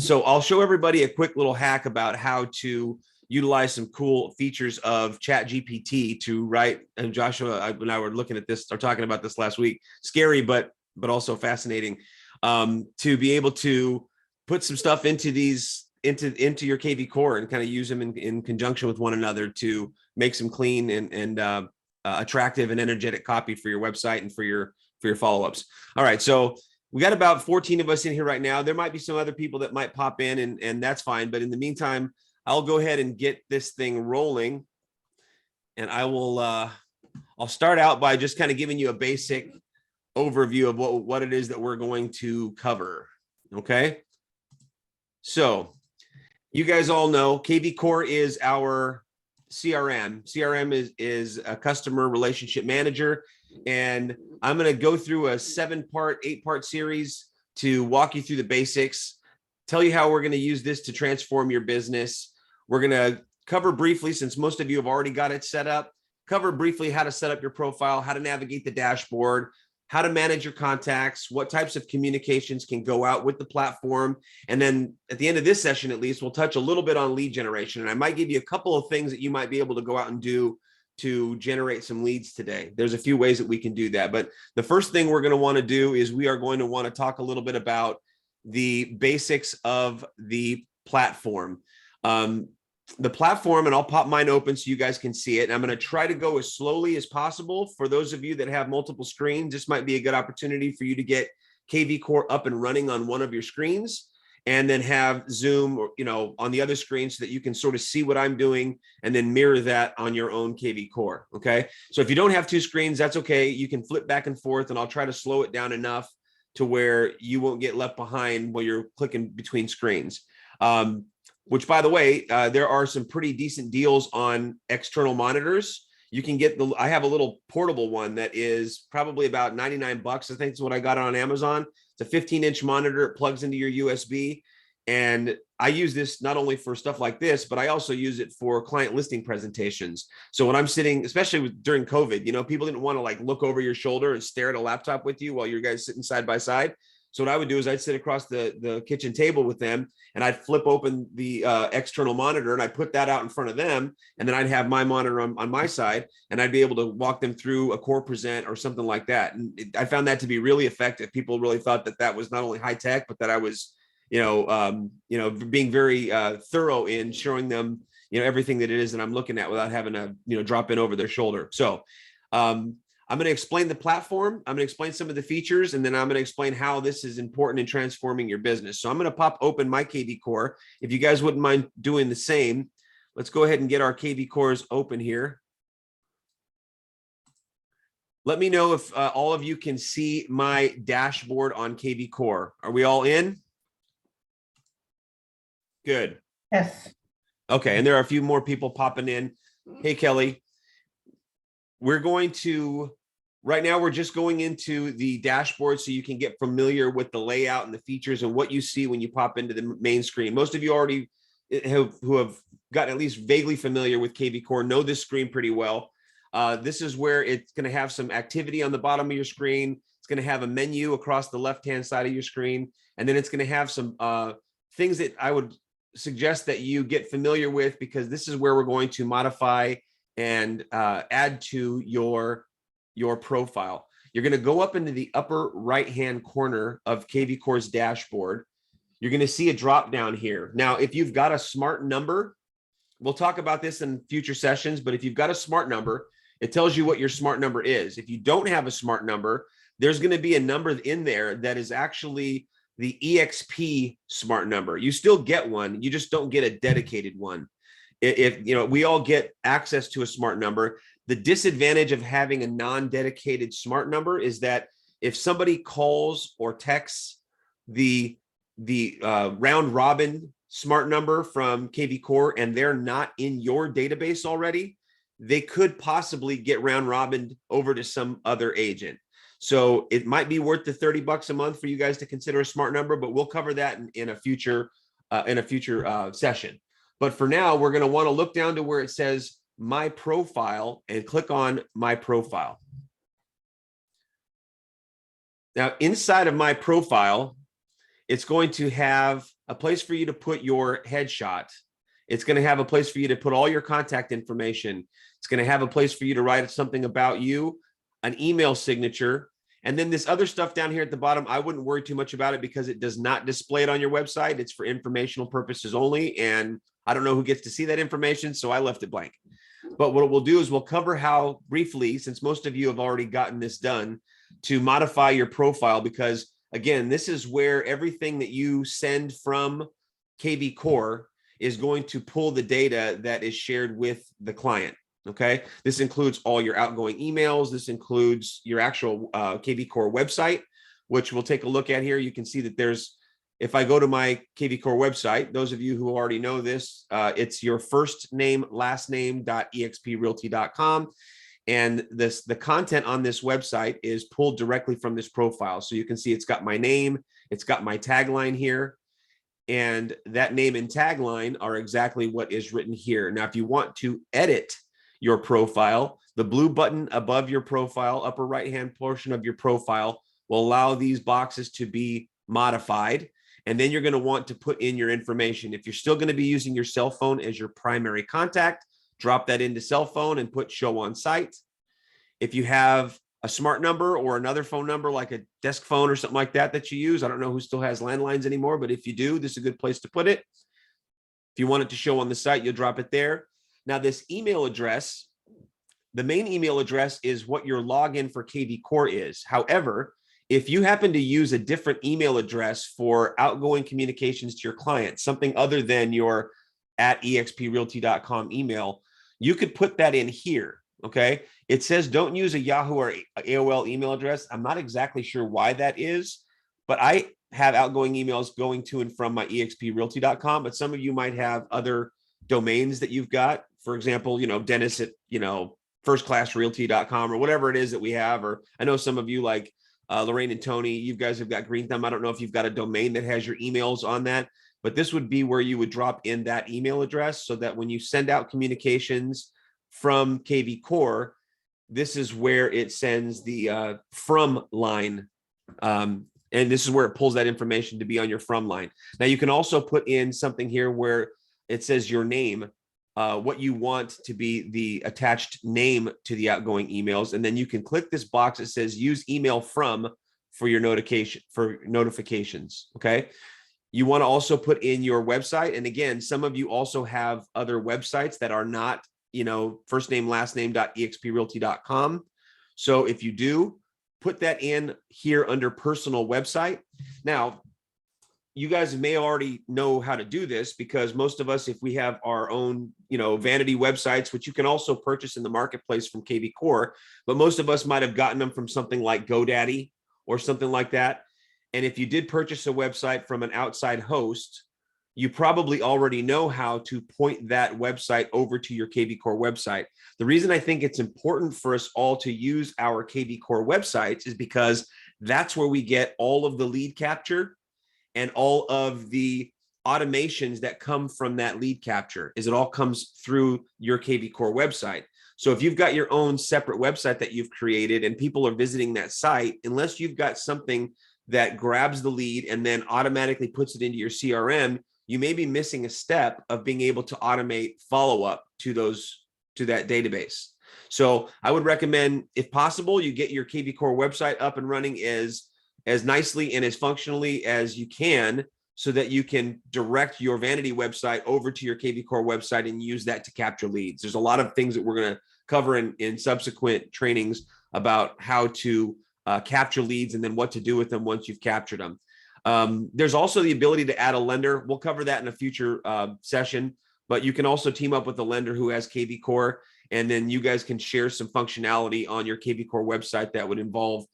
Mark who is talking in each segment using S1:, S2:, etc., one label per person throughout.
S1: So I'll show everybody a quick little hack about how to utilize some cool features of ChatGPT to write. And Joshua and I were looking at this, or talking about this last week. Scary, but also fascinating, to be able to put some stuff into these into your kvCORE and kind of use them in conjunction with one another to make some clean and attractive and energetic copy for your website and for your follow-ups. All right, so we got about 14 of us in here right now. There might be some other people that might pop in, and that's fine. But in the meantime, I'll go ahead and get this thing rolling, and I will. I'll start out by just kind of giving you a basic overview of what it is that we're going to cover. Okay, so you guys all know kvCORE is our CRM. CRM is a customer relationship manager. And I'm going to go through a 7-part, 8-part series to walk you through the basics, tell you how we're going to use this to transform your business. We're going to cover briefly, since most of you have already got it set up, cover briefly how to set up your profile, how to navigate the dashboard, how to manage your contacts, what types of communications can go out with the platform. And then at the end of this session, at least, we'll touch a little bit on lead generation. And I might give you a couple of things that you might be able to go out and do to generate some leads today. There's a few ways that we can do that. But the first thing we're going to want to do is we are going to want to talk a little bit about the basics of the platform. The platform, and I'll pop mine open so you guys can see it. And I'm going to try to go as slowly as possible. For those of you that have multiple screens, this might be a good opportunity for you to get kvCORE up and running on one of your screens, and then have Zoom, or, on the other screen, so that you can sort of see what I'm doing and then mirror that on your own kvCORE. Okay. So if you don't have 2 screens, that's okay. You can flip back and forth, and I'll try to slow it down enough to where you won't get left behind while you're clicking between screens. Which, by the way, there are some pretty decent deals on external monitors. You can get I have a little portable one that is probably about 99 bucks. I think that's what I got on Amazon. It's a 15-inch monitor. It plugs into your USB. And I use this not only for stuff like this, but I also use it for client listing presentations. So when I'm sitting, especially during COVID, people didn't want to look over your shoulder and stare at a laptop with you while you guys sitting side by side. So what I would do is I'd sit across the kitchen table with them, and I'd flip open the external monitor, and I'd put that out in front of them. And then I'd have my monitor on my side, and I'd be able to walk them through a core present or something like that. And I found that to be really effective. People really thought that was not only high tech, but that I was, being very thorough in showing them, everything that it is that I'm looking at without having to, drop in over their shoulder. So, I'm going to explain the platform. I'm going to explain some of the features, and then I'm going to explain how this is important in transforming your business. So I'm going to pop open my kvCORE. If you guys wouldn't mind doing the same, let's go ahead and get our kvCOREs open here. Let me know if all of you can see my dashboard on kvCORE. Are we all in? Good.
S2: Yes.
S1: Okay, and there are a few more people popping in. Hey, Kelly. We're going to, right now, we're just going into the dashboard so you can get familiar with the layout and the features and what you see when you pop into the main screen. Most of you already who have gotten at least vaguely familiar with kvCORE know this screen pretty well. This is where it's going to have some activity on the bottom of your screen. It's going to have a menu across the left-hand side of your screen. And then it's going to have some things that I would suggest that you get familiar with, because this is where we're going to modify and add to your profile. You're going to go up into the upper right-hand corner of kvCORE's dashboard. You're going to see a drop down here. Now, if you've got a smart number, we'll talk about this in future sessions, but if you've got a smart number, it tells you what your smart number is. If you don't have a smart number, there's going to be a number in there that is actually the EXP smart number. You still get one, you just don't get a dedicated one. If we all get access to a smart number. The disadvantage of having a non-dedicated smart number is that if somebody calls or texts the round robin smart number from kvCORE and they're not in your database already, they could possibly get round robined over to some other agent. So it might be worth the $30 a month for you guys to consider a smart number, but we'll cover that in a future session. But for now, we're going to want to look down to where it says My Profile and click on My Profile. Now, inside of My Profile, it's going to have a place for you to put your headshot. It's going to have a place for you to put all your contact information. It's going to have a place for you to write something about you, an email signature. And then this other stuff down here at the bottom, I wouldn't worry too much about it because it does not display it on your website. It's for informational purposes only. And I don't know who gets to see that information, so I left it blank. But what we'll do is we'll cover how briefly, since most of you have already gotten this done, to modify your profile, because again, this is where everything that you send from kvCORE is going to pull the data that is shared with the client. Okay, this includes all your outgoing emails. This includes your actual kvCORE website, which we'll take a look at here. You can see that there's, if I go to my kvCORE website, those of you who already know this, it's your first name, last name.exprealty.com. And the content on this website is pulled directly from this profile. So you can see it's got my name, it's got my tagline here, and that name and tagline are exactly what is written here. Now, if you want to edit your profile, the blue button above your profile, upper right-hand portion of your profile, will allow these boxes to be modified. And then you're going to want to put in your information. If you're still going to be using your cell phone as your primary contact, drop that into cell phone and put show on site. If you have a smart number or another phone number like a desk phone or something like that that you use, I don't know who still has landlines anymore, but if you do, this is a good place to put it. If you want it to show on the site, you'll drop it there. Now, this email address, the main email address is what your login for kvCORE is. However, if you happen to use a different email address for outgoing communications to your client, something other than your @exprealty.com email, you could put that in here. Okay. It says don't use a Yahoo or AOL email address. I'm not exactly sure why that is, but I have outgoing emails going to and from my exprealty.com, but some of you might have other domains that you've got. For example, Dennis at, firstclassrealty.com or whatever it is that we have. Or I know some of you like Lorraine and Tony, you guys have got Green Thumb. I don't know if you've got a domain that has your emails on that, but this would be where you would drop in that email address so that when you send out communications from kvCORE, this is where it sends the from line. And this is where it pulls that information to be on your from line. Now, you can also put in something here where it says your name, what you want to be the attached name to the outgoing emails. And then you can click this box that says use email from for your notifications. Okay. You want to also put in your website. And again, some of you also have other websites that are not, first name, last name.exprealty.com. So if you do, put that in here under personal website. Now, you guys may already know how to do this because most of us, if we have our own, vanity websites, which you can also purchase in the marketplace from kvCORE, but most of us might have gotten them from something like GoDaddy or something like that. And if you did purchase a website from an outside host, you probably already know how to point that website over to your kvCORE website. The reason I think it's important for us all to use our kvCORE websites is because that's where we get all of the lead capture and all of the automations that come from that lead capture. It all comes through your kvCORE website. So if you've got your own separate website that you've created and people are visiting that site, unless you've got something that grabs the lead and then automatically puts it into your CRM, you may be missing a step of being able to automate follow-up to that database. So I would recommend, if possible, you get your kvCORE website up and running as nicely and as functionally as you can so that you can direct your vanity website over to your kvCORE website and use that to capture leads. There's a lot of things that we're going to cover in subsequent trainings about how to capture leads and then what to do with them once you've captured them. There's also the ability to add a lender. We'll cover that in a future session, but you can also team up with a lender who has kvCORE, and then you guys can share some functionality on your kvCORE website that would involve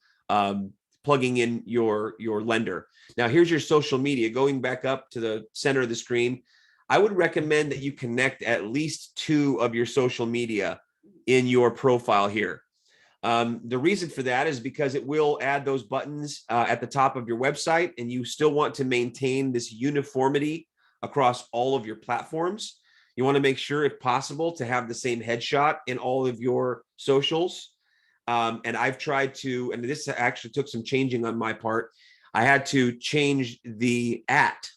S1: plugging in your lender. Now, here's your social media. Going back up to the center of the screen, I would recommend that you connect at least 2 of your social media in your profile here. The reason for that is because it will add those buttons at the top of your website, and you still want to maintain this uniformity across all of your platforms. You want to make sure, if possible, to have the same headshot in all of your socials. And I've tried to, and this actually took some changing on my part. I had to change the @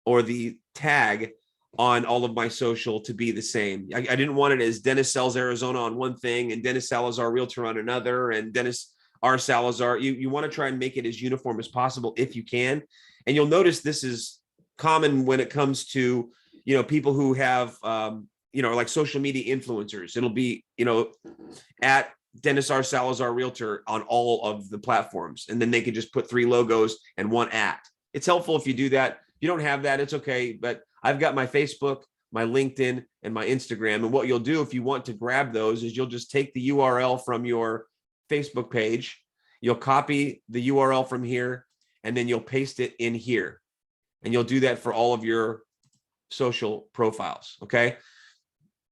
S1: or the tag on all of my social to be the same. I didn't want it as Dennis Sells Arizona on one thing and Dennis Salazar Realtor on another and Dennis R. Salazar. You want to try and make it as uniform as possible if you can. And you'll notice this is common when it comes to, people who have, like social media influencers. It'll be, at Dennis R. Salazar Realtor on all of the platforms. And then they could just put 3 logos and 1 at. It's helpful if you do that. If you don't have that, it's okay. But I've got my Facebook, my LinkedIn, and my Instagram. And what you'll do if you want to grab those is you'll just take the URL from your Facebook page. You'll copy the URL from here, and then you'll paste it in here. And you'll do that for all of your social profiles, okay?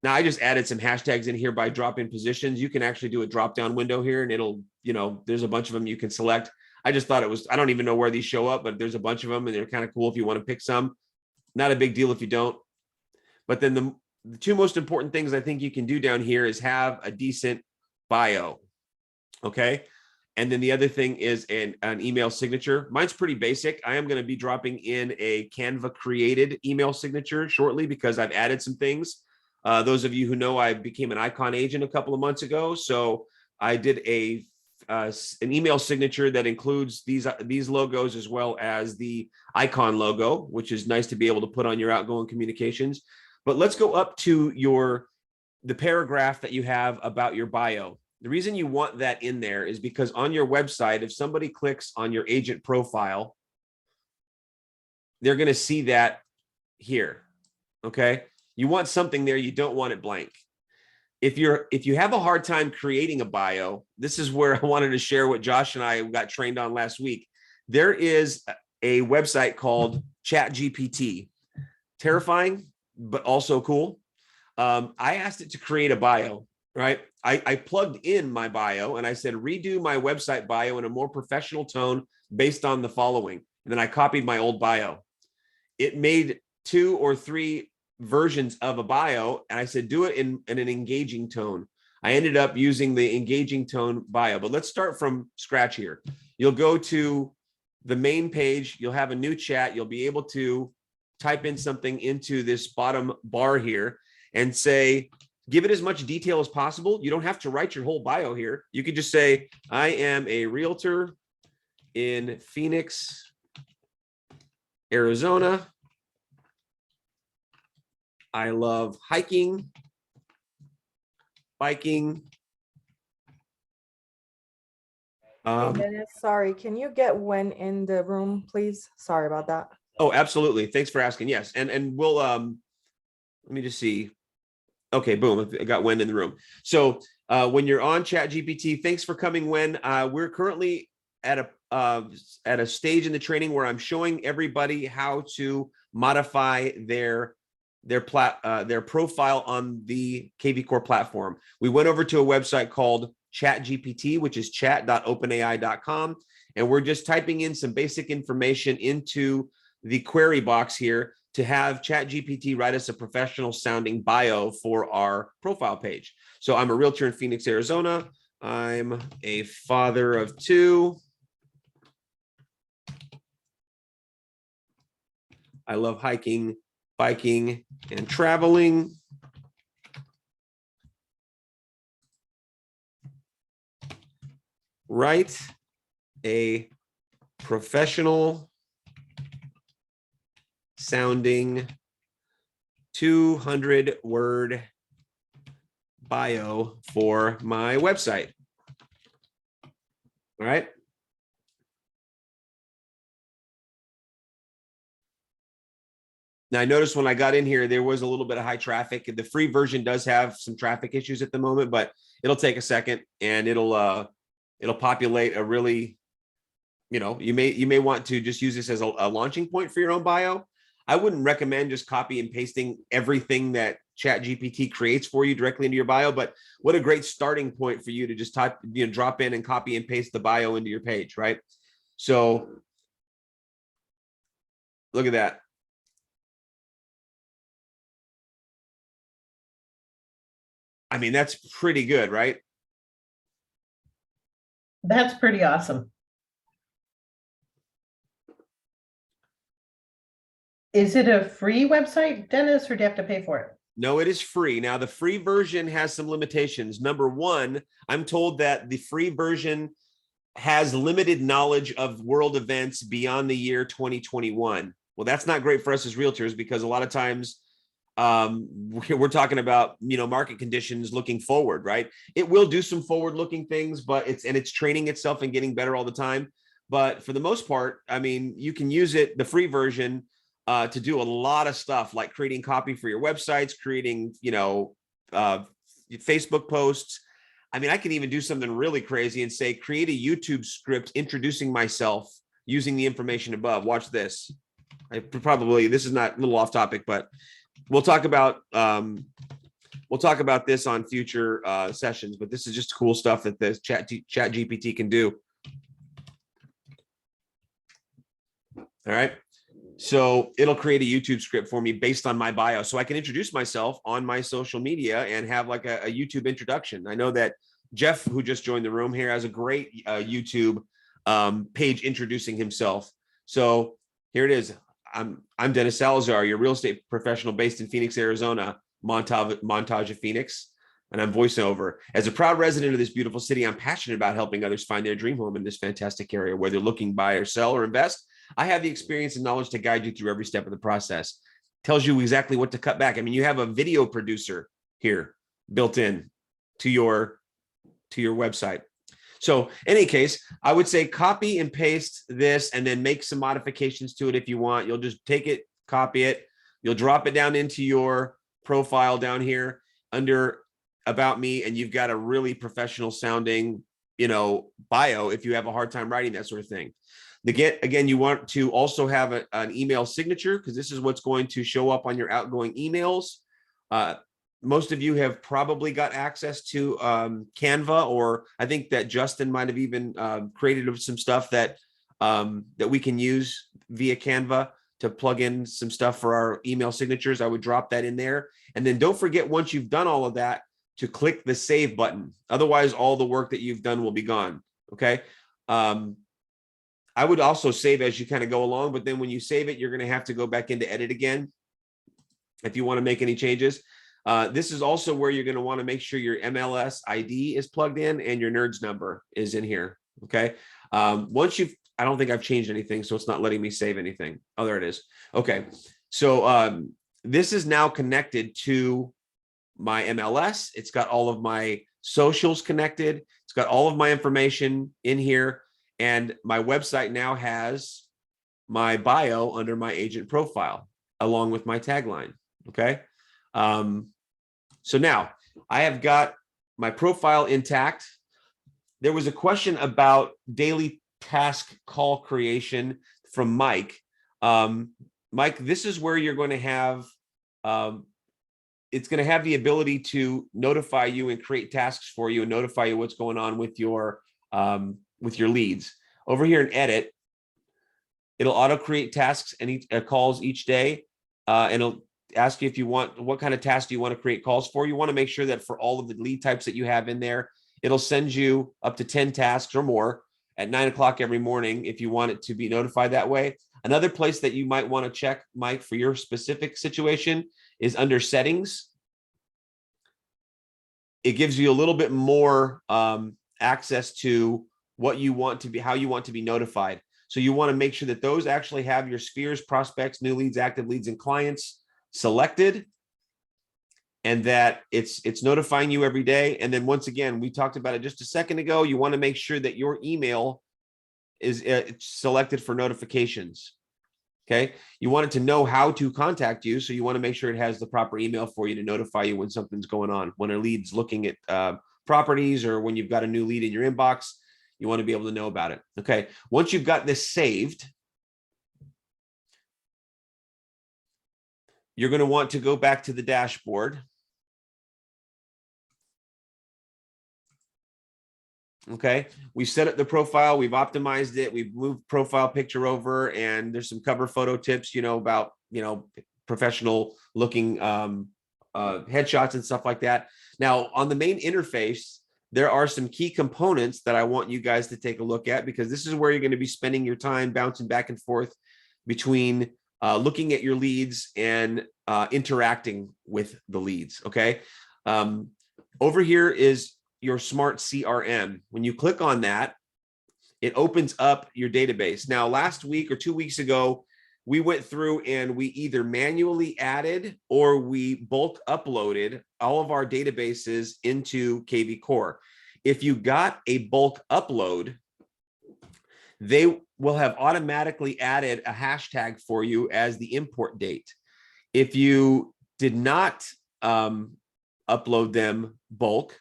S1: Now, I just added some hashtags in here by drop-in positions. You can actually do a drop-down window here, and it'll, there's a bunch of them you can select. I just thought it was, I don't even know where these show up, but there's a bunch of them, and they're kind of cool if you want to pick some. Not a big deal if you don't. But then the 2 most important things I think you can do down here is have a decent bio, okay? And then the other thing is an email signature. Mine's pretty basic. I am going to be dropping in a Canva created email signature shortly because I've added some things. Those of you who know, I became an icon agent a couple of months ago. So I did an email signature that includes these logos as well as the icon logo, which is nice to be able to put on your outgoing communications. But let's go up to the paragraph that you have about your bio. The reason you want that in there is because on your website, if somebody clicks on your agent profile, they're going to see that here. Okay. You want something there. You don't want it blank. If you have a hard time creating a bio, this is where I wanted to share what Josh and I got trained on last week. There is a website called ChatGPT. Terrifying, but also cool. I asked it to create a bio, right? I plugged in my bio and I said, redo my website bio in a more professional tone based on the following. And then I copied my old bio. It made 2 or 3 versions of a bio. And I said, do it in an engaging tone. I ended up using the engaging tone bio, but let's start from scratch here. You'll go to the main page. You'll have a new chat. You'll be able to type in something into this bottom bar here and say, give it as much detail as possible. You don't have to write your whole bio here. You could just say, I am a realtor in Phoenix, Arizona. I love hiking, biking.
S2: Hey Dennis, sorry, can you get Wen in the room, please? Sorry about that.
S1: Oh, absolutely. Thanks for asking. Yes. And we'll, let me just see. Okay, boom. I got Wen in the room. So when you're on ChatGPT, thanks for coming, Wen. We're currently at a stage in the training where I'm showing everybody how to modify their profile on the kvCORE platform. We went over to a website called ChatGPT, which is chat.openai.com. And we're just typing in some basic information into the query box here to have ChatGPT write us a professional sounding bio for our profile page. So I'm a realtor in Phoenix, Arizona. I'm a father of 2. I love hiking, biking, and traveling. Write a professional sounding 200-word bio for my website. All right. Now, I noticed when I got in here, there was a little bit of high traffic. The free version does have some traffic issues at the moment, but it'll take a second and it'll populate a really, you may want to just use this as a launching point for your own bio. I wouldn't recommend just copy and pasting everything that ChatGPT creates for you directly into your bio, but what a great starting point for you to just type, drop in and copy and paste the bio into your page, right? So look at that. I mean, that's pretty good, right?
S3: That's pretty awesome. Is it a free website, Dennis, or do you have to pay for it?
S1: No, it is free. Now, the free version has some limitations. Number one, I'm told that the free version has limited knowledge of world events beyond the year 2021. Well, that's not great for us as realtors because a lot of times we're talking about, market conditions looking forward, right? It will do some forward looking things, but it's training itself and getting better all the time. But for the most part, I mean, you can use it, the free version, to do a lot of stuff like creating copy for your websites, creating, Facebook posts. I mean, I can even do something really crazy and say, create a YouTube script introducing myself using the information above. Watch this. This is not a little off topic, but we'll talk about this on future sessions, but this is just cool stuff that this chat GPT can do. All right. So it'll create a YouTube script for me based on my bio. So I can introduce myself on my social media and have like a YouTube introduction. I know that Jeff, who just joined the room here, has a great YouTube page introducing himself. So here it is. I'm Dennis Salazar, your real estate professional based in Phoenix, Arizona, Montage of Phoenix, and I'm voiceover. As a proud resident of this beautiful city, I'm passionate about helping others find their dream home in this fantastic area, whether looking to buy or sell or invest. I have the experience and knowledge to guide you through every step of the process. Tells you exactly what to cut back. I mean, you have a video producer here built in to your website. So in any case, I would say copy and paste this and then make some modifications to it if you want. You'll just take it, copy it. You'll drop it down into your profile down here under About Me, and you've got a really professional sounding, bio if you have a hard time writing that sort of thing. Again, you want to also have an email signature because this is what's going to show up on your outgoing emails. Most of you have probably got access to Canva, or I think that Justin might have even created some stuff that we can use via Canva to plug in some stuff for our email signatures. I would drop that in there. And then don't forget, once you've done all of that, to click the save button. Otherwise, all the work that you've done will be gone. Okay. I would also save as you kind of go along, but then when you save it, you're going to have to go back into edit again if you want to make any changes. This is also where you're going to want to make sure your MLS ID is plugged in and your NERDS number is in here. Okay. I don't think I've changed anything, so it's not letting me save anything. Oh, there it is. Okay. So this is now connected to my MLS. It's got all of my socials connected. It's got all of my information in here. And my website now has my bio under my agent profile, along with my tagline. Okay. So now I have got my profile intact. There was a question about daily task call creation from Mike. Mike, this is where you're going to have, it's going to have the ability to notify you and create tasks for you and notify you what's going on with your leads. Over here in edit, it'll auto create tasks and calls each day, and it'll ask you if you want, what kind of tasks do you want to create calls for. You want to make sure that for all of the lead types that you have in there, it'll send you up to 10 tasks or more at 9 o'clock every morning if you want it to be notified that way. Another place that you might want to check, Mike, for your specific situation is under settings. It gives you a little bit more access to what you want to be, how you want to be notified. So you want to make sure that those actually have your spheres, prospects, new leads, active leads, and clients selected, and that it's notifying you every day. And then once again, we talked about it just a second ago, you want to make sure that your email is selected for notifications. Okay. You want it to know how to contact you. So you want to make sure it has the proper email for you to notify you when something's going on, when a lead's looking at properties, or when you've got a new lead in your inbox, you want to be able to know about it. Okay. Once you've got this saved, you're going to want to go back to the dashboard. Okay. We set up the profile. We've optimized it. We've moved profile picture over, and there's some cover photo tips, about, professional looking headshots and stuff like that. Now on the main interface, there are some key components that I want you guys to take a look at, because this is where you're going to be spending your time bouncing back and forth between looking at your leads and interacting with the leads. Okay. Over here is your smart CRM. When you click on that, it opens up your database. Now, last week or 2 weeks ago, we went through and we either manually added or we bulk uploaded all of our databases into kvCORE. If you got a bulk upload, they will have automatically added a hashtag for you as the import date. If you did not upload them bulk,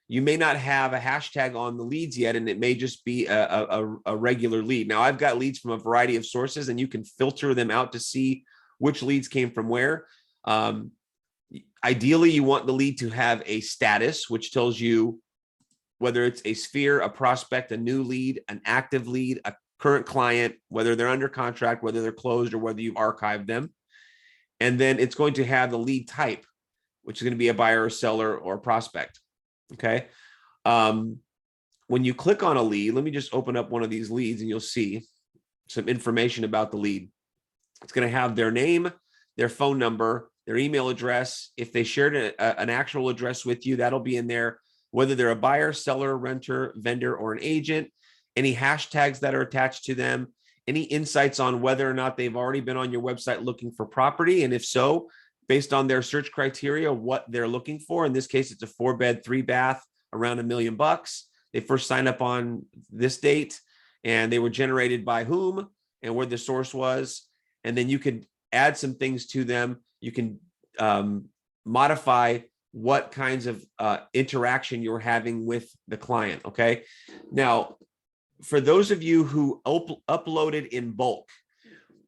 S1: you may not have a hashtag on the leads yet, and it may just be a regular lead. Now, I've got leads from a variety of sources, and you can filter them out to see which leads came from where. Ideally, you want the lead to have a status, which tells you whether it's a sphere, a prospect, a new lead, an active lead, a current client, whether they're under contract, whether they're closed, or whether you've archived them. And then it's going to have the lead type, which is going to be a buyer or seller or a prospect. Okay. When you click on a lead, let me just open up one of these leads and you'll see some information about the lead. It's going to have their name, their phone number, their email address. If they shared an actual address with you, that'll be in there, whether they're a buyer, seller, renter, vendor, or an agent, any hashtags that are attached to them, any insights on whether or not they've already been on your website looking for property. And if so, based on their search criteria, what they're looking for. In this case, it's a 4-bed, 3-bath, around $1 million. They first signed up on this date and they were generated by whom and where the source was. And then you could add some things to them. You can modify what kinds of interaction you're having with the client. Okay. Now, for those of you who uploaded in bulk,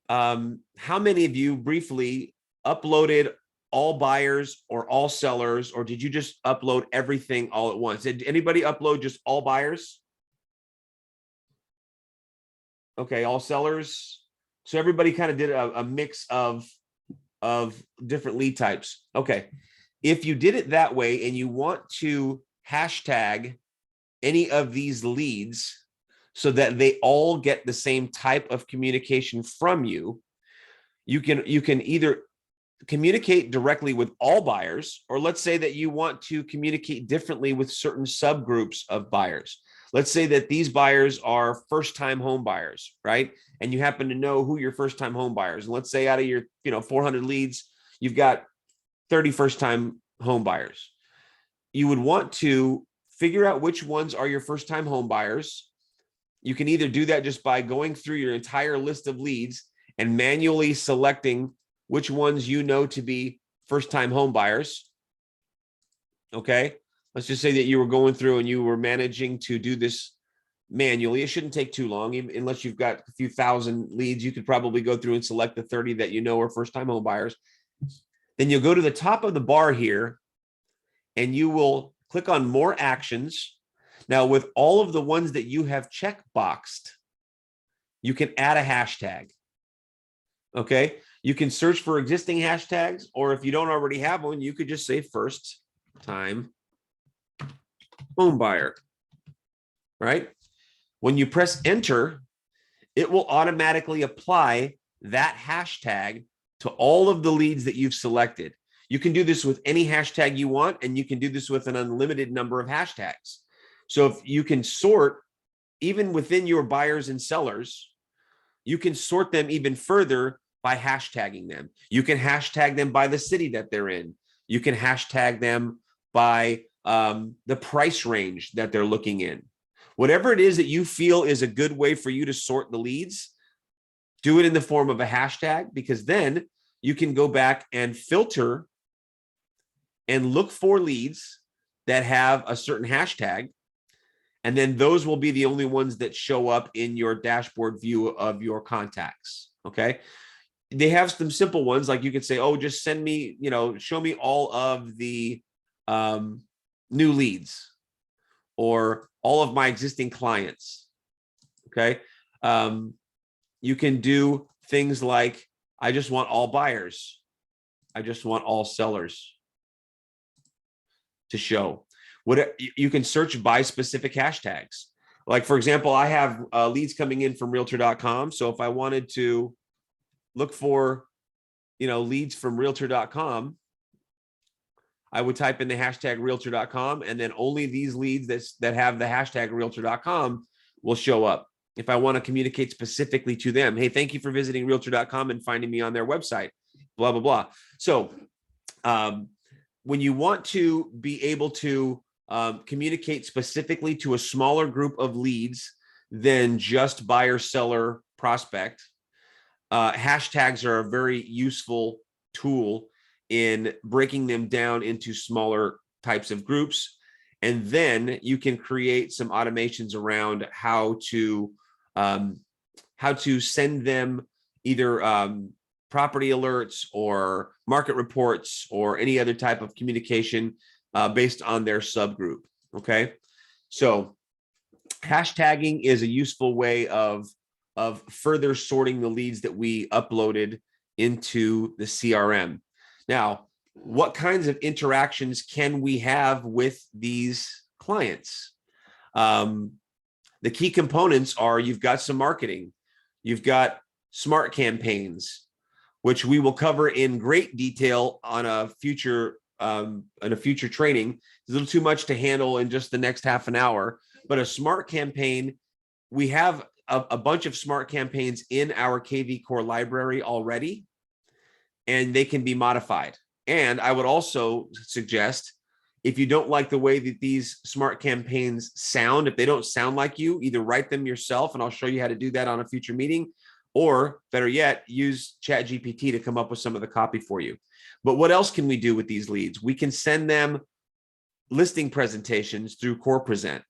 S1: how many of you briefly uploaded all buyers or all sellers, or did you just upload everything all at once? Did anybody upload just all buyers? Okay, all sellers. So everybody kind of did a mix of different lead types. Okay, if you did it that way and you want to hashtag any of these leads so that they all get the same type of communication from you, you can either communicate directly with all buyers, or let's say that you want to communicate differently with certain subgroups of buyers. Let's say that these buyers are first-time home buyers, right? And you happen to know who your first-time home buyers. And let's say out of your 400 leads, you've got 30 first-time home buyers. You would want to figure out which ones are your first-time home buyers. You can either do that just by going through your entire list of leads and manually selecting which ones you know to be first-time home buyers. Okay, let's just say that you were going through and you were managing to do this manually. It shouldn't take too long, even unless you've got a few thousand leads. You could probably go through and select the 30 that you know are first-time home buyers. Then you'll go to the top of the bar here and you will click on more actions. Now, with all of the ones that you have checkboxed, you can add a hashtag. Okay, you can search for existing hashtags, or if you don't already have one, you could just say first time home buyer, right? When you press enter, it will automatically apply that hashtag to all of the leads that you've selected. You can do this with any hashtag you want, and you can do this with an unlimited number of hashtags. So if you can sort, even within your buyers and sellers, you can sort them even further by hashtagging them. You can hashtag them by the city that they're in. You can hashtag them by the price range that they're looking in. Whatever it is that you feel is a good way for you to sort the leads, do it in the form of a hashtag, because then you can go back and filter and look for leads that have a certain hashtag. And then those will be the only ones that show up in your dashboard view of your contacts. Okay. They have some simple ones, like you could say, oh, just send me, show me all of the new leads or all of my existing clients. Okay. You can do things like, I just want all buyers. I just want all sellers to show. You can search by specific hashtags. Like, for example, I have leads coming in from realtor.com. So if I wanted to look for, leads from realtor.com, I would type in the hashtag realtor.com, and then only these leads that have the hashtag realtor.com will show up. If I want to communicate specifically to them, hey, thank you for visiting realtor.com and finding me on their website, blah, blah, blah. So when you want to be able to communicate specifically to a smaller group of leads than just buyer, seller, prospect, hashtags are a very useful tool in breaking them down into smaller types of groups. And then you can create some automations around how to send them either property alerts or market reports or any other type of communication based on their subgroup. Okay. So hashtagging is a useful way of further sorting the leads that we uploaded into the CRM. Now, what kinds of interactions can we have with these clients? The key components are, you've got some marketing, you've got smart campaigns, which we will cover in great detail on a future training. It's a little too much to handle in just the next half an hour, but a smart campaign, we have a bunch of smart campaigns in our kvCORE library already, and they can be modified. And I would also suggest, if you don't like the way that these smart campaigns sound, if they don't sound like you, either write them yourself, and I'll show you how to do that on a future meeting, or better yet, use ChatGPT to come up with some of the copy for you. But what else can we do with these leads? We can send them listing presentations through Core Present.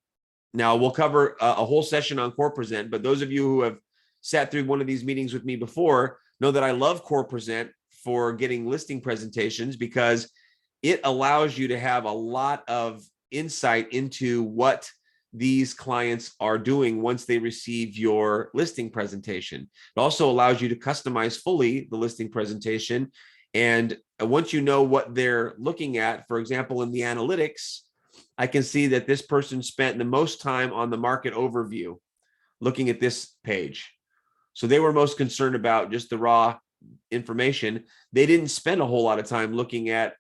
S1: Now, we'll cover a whole session on Core Present, but those of you who have sat through one of these meetings with me before know that I love Core Present for getting listing presentations, because it allows you to have a lot of insight into what these clients are doing once they receive your listing presentation. It also allows you to customize fully the listing presentation. And once you know what they're looking at, for example, in the analytics, I can see that this person spent the most time on the market overview looking at this page. So they were most concerned about just the raw information. They didn't spend a whole lot of time looking at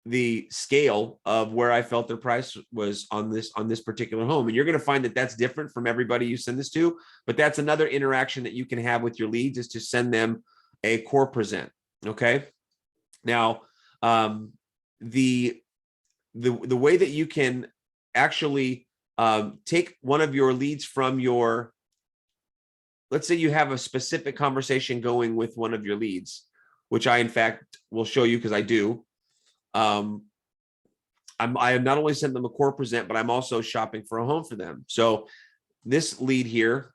S1: the scale of where I felt their price was on this particular home. And you're going to find that that's different from everybody you send this to, but that's another interaction that you can have with your leads, is to send them a Core Present. Okay. Now, the way that you can actually take one of your leads from your, let's say you have a specific conversation going with one of your leads, which I, in fact, will show you because I do. I have not only sent them a Core Present, but I'm also shopping for a home for them. So this lead here,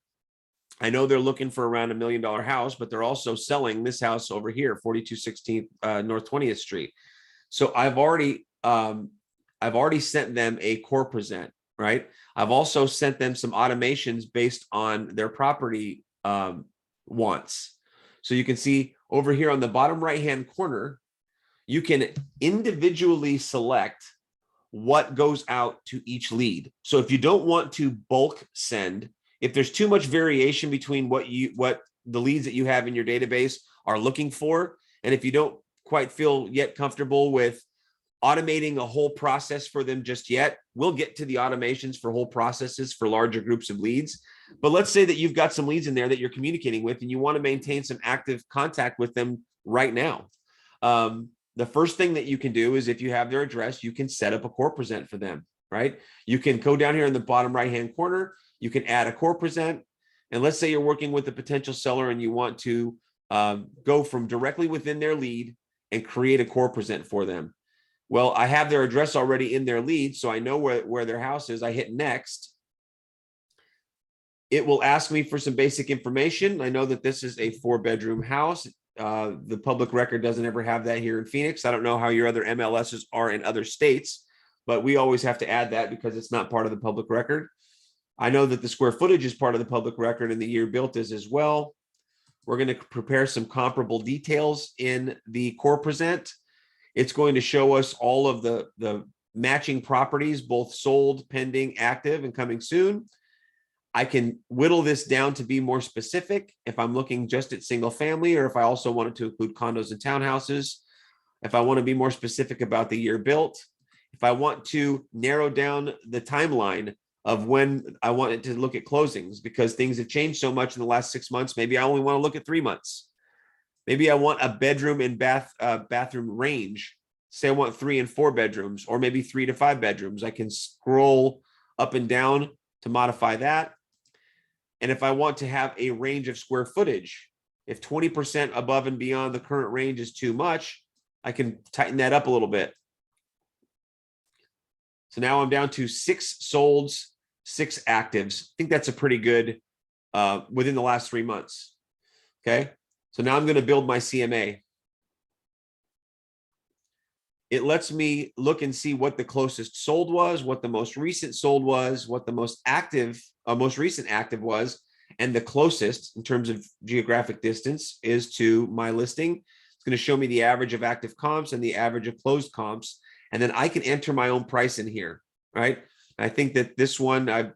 S1: I know they're looking for around $1 million house, but they're also selling this house over here, 4216 North 20th Street. So I've already sent them a Core Present, right? I've also sent them some automations based on their property wants. So you can see over here on the bottom right-hand corner, you can individually select what goes out to each lead. So if you don't want to bulk send, if there's too much variation between what the leads that you have in your database are looking for, and if you don't quite feel yet comfortable with automating a whole process for them just yet, we'll get to the automations for whole processes for larger groups of leads. But let's say that you've got some leads in there that you're communicating with, and you want to maintain some active contact with them right now. The first thing that you can do is, if you have their address, you can set up a Core Present for them, right? You can go down here in the bottom right-hand corner, you can add a Core Present. And let's say you're working with a potential seller and you want to go from directly within their lead and create a Core Present for them. Well, I have their address already in their lead, so I know where their house is. I hit next. It will ask me for some basic information. I know that this is a 4-bedroom house. The public record doesn't ever have that here in Phoenix. I don't know how your other MLSs are in other states, but we always have to add that because it's not part of the public record. I know that the square footage is part of the public record, and the year built is as well. We're going to prepare some comparable details in the Core Present. It's going to show us all of the matching properties, both sold, pending, active, and coming soon. I can whittle this down to be more specific if I'm looking just at single family, or if I also wanted to include condos and townhouses. If I want to be more specific about the year built, if I want to narrow down the timeline of when I want it to look at closings, because things have changed so much in the last 6 months, maybe I only want to look at 3 months. Maybe I want a bedroom and bathroom range. Say I want 3 and 4 bedrooms, or maybe 3 to 5 bedrooms. I can scroll up and down to modify that. And if I want to have a range of square footage, if 20% above and beyond the current range is too much, I can tighten that up a little bit. So now I'm down to 6 solds, 6 actives. I think that's a pretty good within the last 3 months. Okay. So now I'm going to build my CMA. It lets me look and see what the closest sold was, what the most recent sold was, what the most recent active was, and the closest in terms of geographic distance is to my listing. It's going to show me the average of active comps and the average of closed comps. And then I can enter my own price in here, right? I think that this one, I'm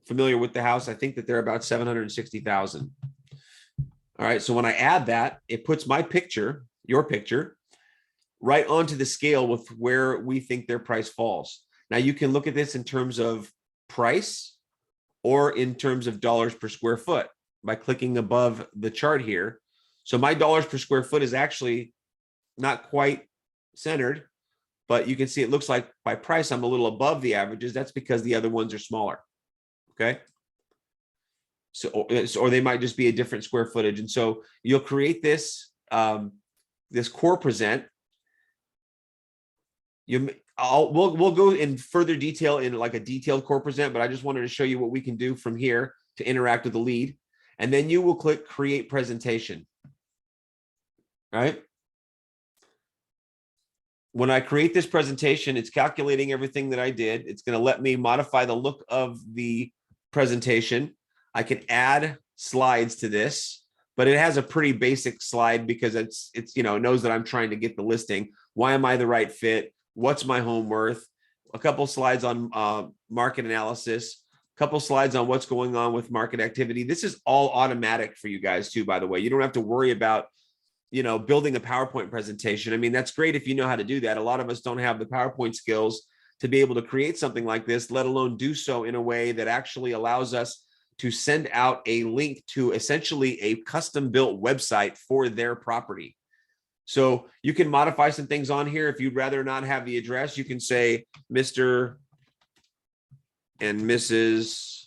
S1: familiar with the house. I think that they're about 760,000. All right. So when I add that, it puts my picture, your picture, right onto the scale with where we think their price falls. Now you can look at this in terms of price or in terms of dollars per square foot by clicking above the chart here. So my dollars per square foot is actually not quite centered, but you can see it looks like by price, I'm a little above the averages. That's because the other ones are smaller. Okay. So, or they might just be a different square footage. And so you'll create this, this core present. We'll go in further detail in like a detailed core present, but I just wanted to show you what we can do from here to interact with the lead. And then you will click create presentation. Right? When I create this presentation, it's calculating everything that I did. It's going to let me modify the look of the presentation. I can add slides to this, but it has a pretty basic slide because it's it knows that I'm trying to get the listing. Why am I the right fit? What's my home worth? A couple slides on market analysis, a couple slides on what's going on with market activity. This is all automatic for you guys too, by the way. You don't have to worry about building a PowerPoint presentation. I mean, that's great if you know how to do that. A lot of us don't have the PowerPoint skills to be able to create something like this, let alone do so in a way that actually allows us to send out a link to essentially a custom built website for their property. So you can modify some things on here. If you'd rather not have the address, you can say Mr. and Mrs.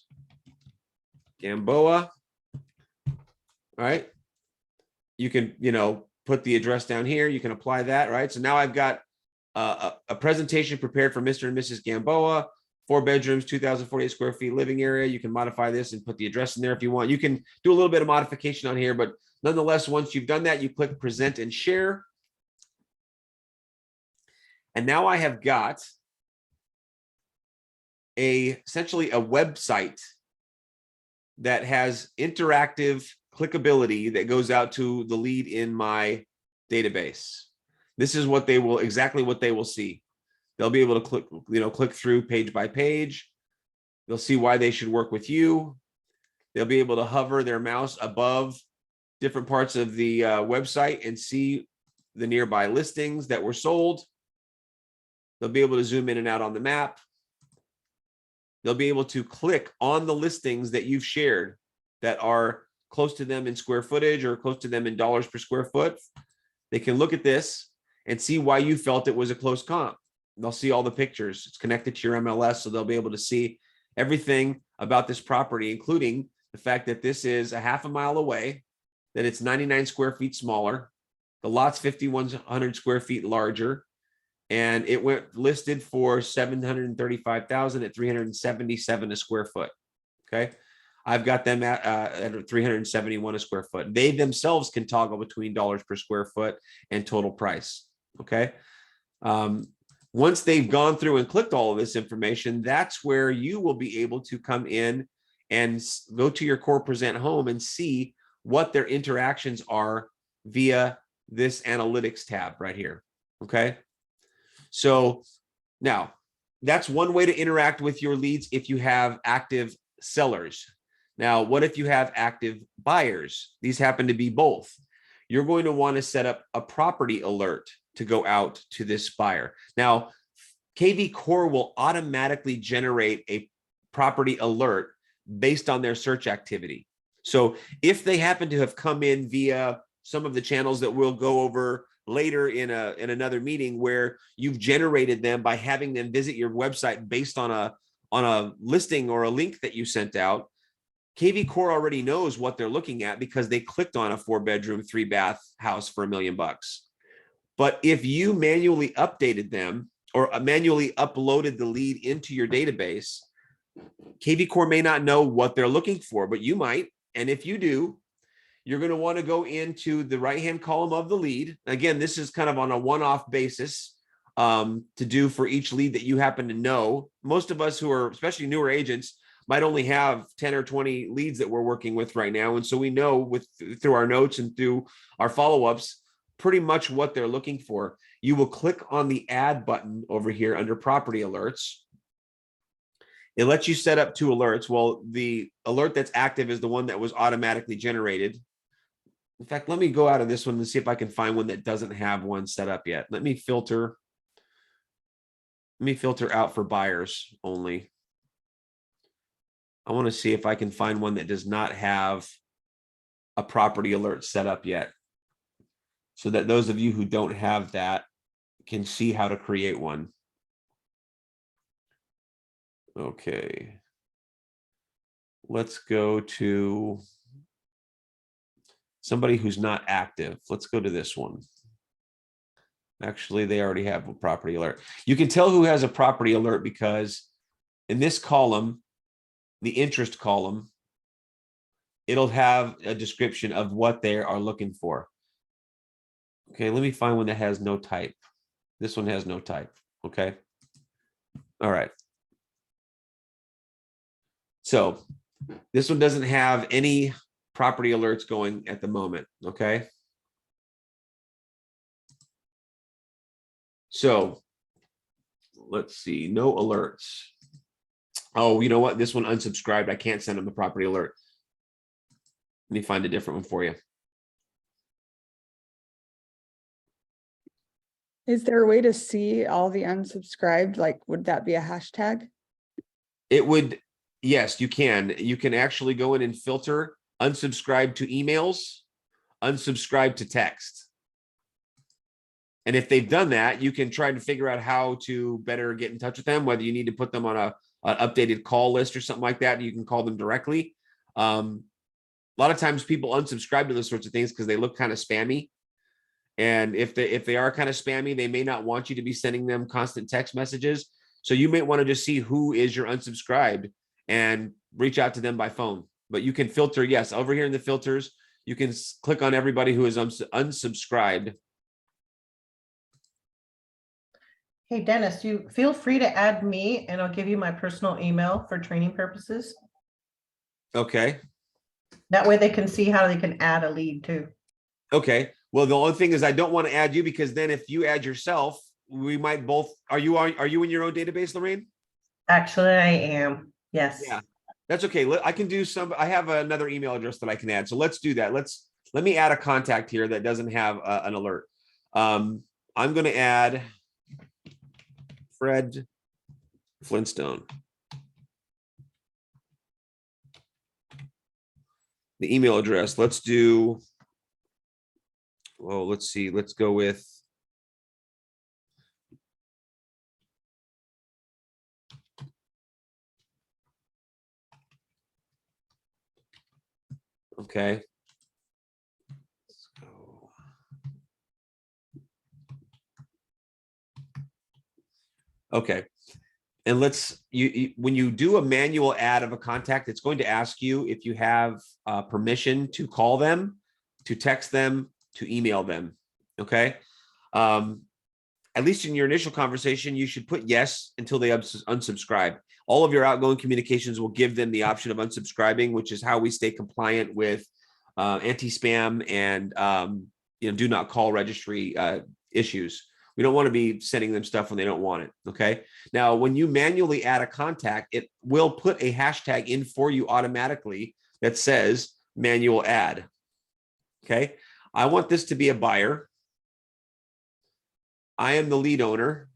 S1: Gamboa. All right. You can, put the address down here. You can apply that, right? So now I've got a presentation prepared for Mr. and Mrs. Gamboa, 4 bedrooms, 2,048 square feet living area. You can modify this and put the address in there if you want. You can do a little bit of modification on here, but nonetheless, once you've done that, you click present and share. And now I have got essentially a website that has interactive clickability that goes out to the lead in my database. This is what they will exactly what they will see. They'll be able to click through page by page. They'll see why they should work with you. They'll be able to hover their mouse above different parts of the website and see the nearby listings that were sold. They'll be able to zoom in and out on the map. They'll be able to click on the listings that you've shared that are close to them in square footage or close to them in dollars per square foot. They can look at this and see why you felt it was a close comp. They'll see all the pictures. It's connected to your MLS, so they'll be able to see everything about this property, including the fact that this is a half a mile away, that it's 99 square feet smaller, the lot's 5,100 square feet larger, and it went listed for $735,000 at $377 a square foot. Okay, I've got them at $371 a square foot. They themselves can toggle between dollars per square foot and total price. Okay. Once they've gone through and clicked all of this information, that's where you will be able to come in and go to your core present home and see what their interactions are via this analytics tab right here. Okay. So now that's one way to interact with your leads if you have active sellers. Now, what if you have active buyers? These happen to be both. You're going to want to set up a property alert to go out to this buyer. Now, kvCORE will automatically generate a property alert based on their search activity. So if they happen to have come in via some of the channels that we'll go over later in another meeting, where you've generated them by having them visit your website based on a listing or a link that you sent out, kvCORE already knows what they're looking at because they clicked on a 4-bedroom, 3-bath house for $1 million. But if you manually updated them or manually uploaded the lead into your database, kvCORE may not know what they're looking for, but you might. And if you do, you're going to want to go into the right-hand column of the lead. Again, this is kind of on a one-off basis to do for each lead that you happen to know. Most of us who are, especially newer agents, might only have 10 or 20 leads that we're working with right now. And so we know through our notes and through our follow-ups, pretty much what they're looking for. You will click on the add button over here under property alerts. It lets you set up 2 alerts. Well, the alert that's active is the one that was automatically generated. In fact, let me go out of this one and see if I can find one that doesn't have one set up yet. Let me filter out for buyers only. I want to see if I can find one that does not have a property alert set up yet, so that those of you who don't have that can see how to create one. Okay. Let's go to somebody who's not active. Let's go to this one. Actually, they already have a property alert. You can tell who has a property alert because in this column, the interest column, it'll have a description of what they are looking for. Okay, let me find one that has no type. This one has no type. Okay. All right. So this one doesn't have any property alerts going at the moment. Okay. So let's see, no alerts. Oh, you know what? This one unsubscribed. I can't send them a property alert. Let me find a different one for you.
S4: Is there a way to see all the unsubscribed? Like, would that be a hashtag?
S1: It would, yes, you can. You can actually go in and filter unsubscribe to emails, unsubscribe to text. And if they've done that, you can try to figure out how to better get in touch with them, whether you need to put them on an updated call list or something like that. You can call them directly. A lot of times people unsubscribe to those sorts of things because they look kind of spammy. And if they are kind of spammy, they may not want you to be sending them constant text messages. So you may want to just see who is your unsubscribed and reach out to them by phone. But you can filter, yes, over here in the filters, you can click on everybody who is unsubscribed.
S3: Hey, Dennis, you feel free to add me and I'll give you my personal email for training purposes.
S1: Okay.
S3: That way they can see how they can add a lead too.
S1: Okay. Well, the only thing is I don't want to add you because then if you add yourself, we might both, are you in your own database, Lorraine?
S3: Actually, I am. Yes.
S1: Yeah, that's okay. I can do some, I have another email address that I can add. So let's do that. Let me add a contact here that doesn't have an alert. I'm going to add Fred Flintstone. The email address, let's do, well, let's see, let's go with okay. Let's go. Okay. And let's, when you do a manual add of a contact, it's going to ask you if you have permission to call them, to text them, to email them. Okay. At least in your initial conversation, you should put yes until they unsubscribe. All of your outgoing communications will give them the option of unsubscribing, which is how we stay compliant with anti-spam and do not call registry issues. We don't want to be sending them stuff when they don't want it. Okay. Now, when you manually add a contact, it will put a hashtag in for you automatically that says manual add. Okay. I want this to be a buyer. I am the lead owner.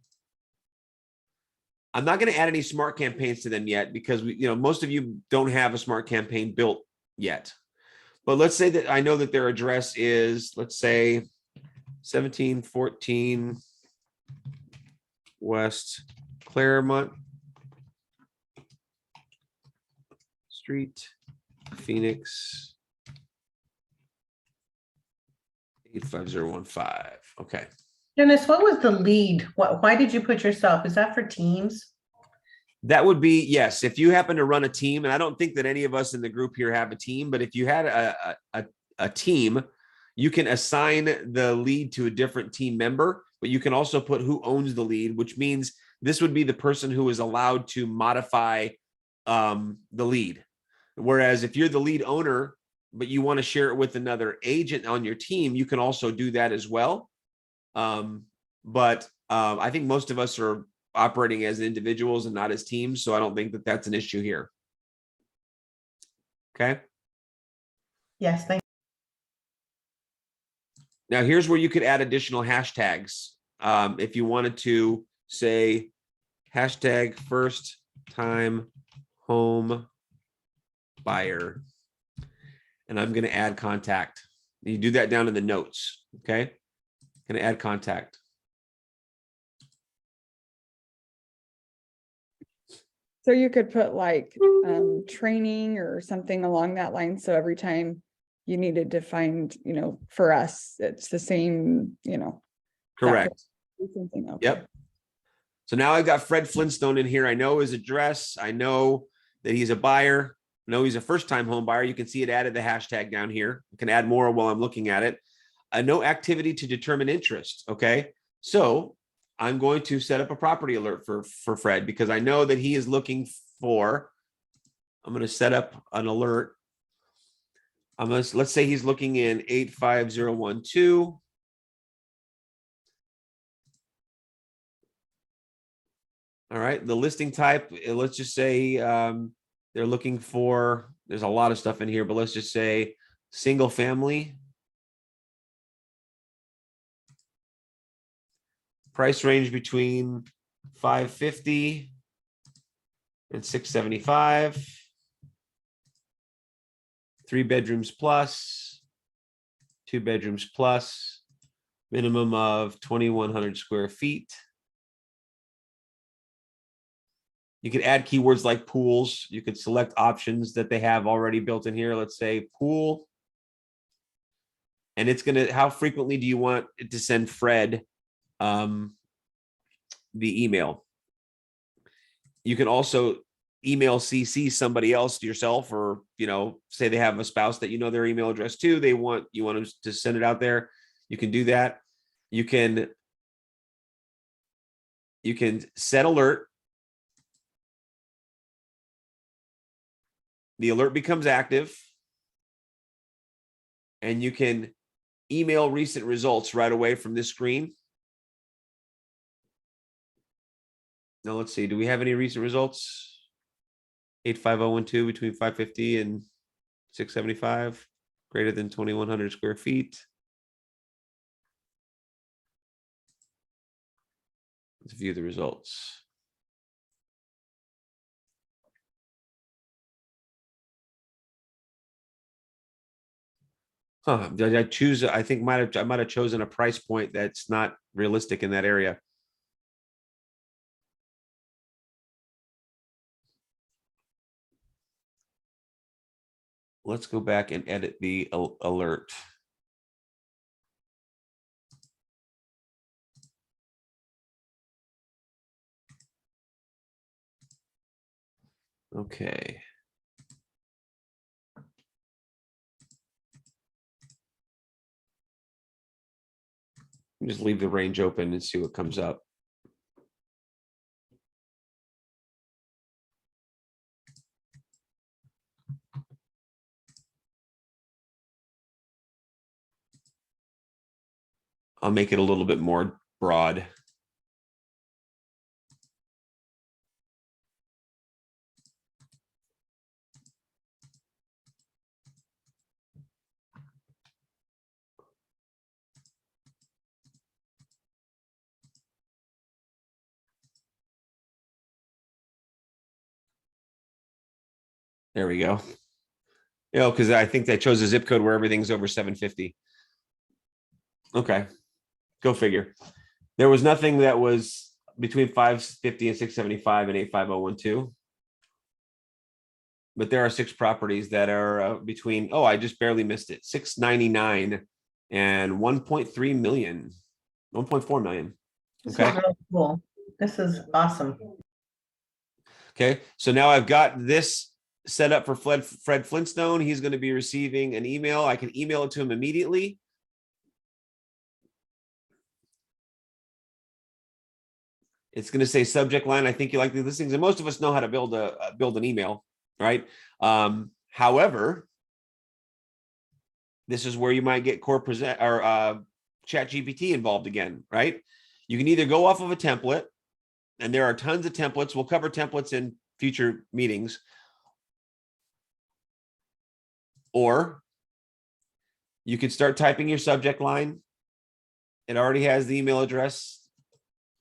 S1: I'm not going to add any smart campaigns to them yet because most of you don't have a smart campaign built yet. But let's say that I know that their address is, let's say, 1714 West Claremont Street, Phoenix, 85015. Okay.
S3: Dennis, what was the lead? Why did you put yourself? Is that for teams?
S1: That would be, yes. If you happen to run a team, and I don't think that any of us in the group here have a team, but if you had a team, you can assign the lead to a different team member, but you can also put who owns the lead, which means this would be the person who is allowed to modify the lead. Whereas if you're the lead owner, but you want to share it with another agent on your team, you can also do that as well. But I think most of us are operating as individuals and not as teams, so I don't think that that's an issue here. Okay.
S3: Yes, thank
S1: Now here's where you could add additional hashtags. If you wanted to say hashtag first time home buyer, and I'm going to add contact. You do that down in the notes. Okay. Going to add contact.
S4: So you could put like training or something along that line. So every time you needed to find, for us, it's the same,
S1: Correct.
S4: something. Okay.
S1: Yep. So now I've got Fred Flintstone in here. I know his address. I know that he's a buyer. I know he's a first-time home buyer. You can see it added the hashtag down here. You can add more while I'm looking at it. No activity to determine interest. Okay. So I'm going to set up a property alert for Fred because I know that he is looking for, I'm going to set up an alert. Let's say he's looking in 85012. All right. The listing type, let's just say they're looking for, there's a lot of stuff in here, but let's just say single family. Price range between 550 and 675. 3 bedrooms plus, 2 bedrooms plus, minimum of 2,100 square feet. You could add keywords like pools. You could select options that they have already built in here. Let's say pool. And it's going to, how frequently do you want it to send Fred the email? You can also email CC somebody else, yourself, or say they have a spouse that their email address too. You want them to send it out there. You can do that. You can set alert. The alert becomes active, and you can email recent results right away from this screen. Now let's see, do we have any recent results? 85012 between 550 and 675, greater than 2,100 square feet. Let's view the results. Did I choose? I think I might have chosen a price point that's not realistic in that area. Let's go back and edit the alert. Okay. Just leave the range open and see what comes up. I'll make it a little bit more broad. There we go. You know, because I think they chose a zip code where everything's over 750. Okay. Go figure. There was nothing that was between 550 and 675 and 85012. But there are 6 properties that are between, oh, I just barely missed it, 699 and 1.3 million, 1.4 million.
S3: This
S1: Okay.
S3: is really cool. This is awesome.
S1: Okay. So now I've got this set up for Fred Flintstone. He's going to be receiving an email. I can email it to him immediately. It's going to say subject line. I think you like the listings, and most of us know how to build an email, right? However, this is where you might get core present or ChatGPT involved again, right? You can either go off of a template, and there are tons of templates. We'll cover templates in future meetings, or you could start typing your subject line. It already has the email address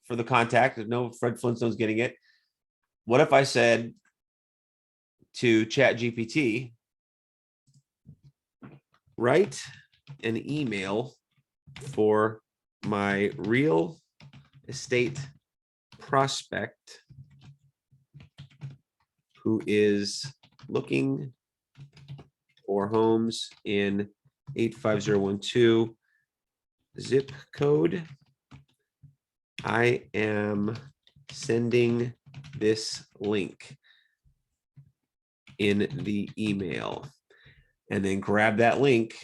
S1: for the contact. There's no Fred Flintstone's getting it. What if I said to ChatGPT, write an email for my real estate prospect who is looking for homes in 85012 zip code. I am sending this link in the email, and then grab that link.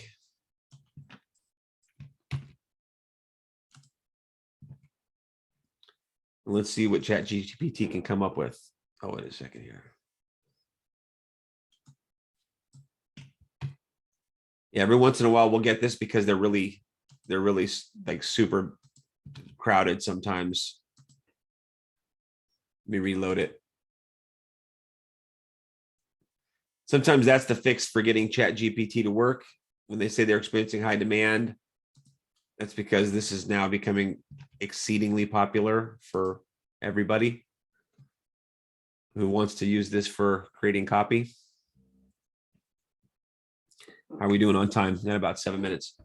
S1: Let's see what ChatGPT can come up with. Oh, wait a second here. Yeah, every once in a while we'll get this because they're really like super crowded sometimes. Let me reload it. Sometimes that's the fix for getting ChatGPT to work. When they say they're experiencing high demand, that's because this is now becoming exceedingly popular for everybody who wants to use this for creating copy. How are we doing on time? Got about 7 minutes.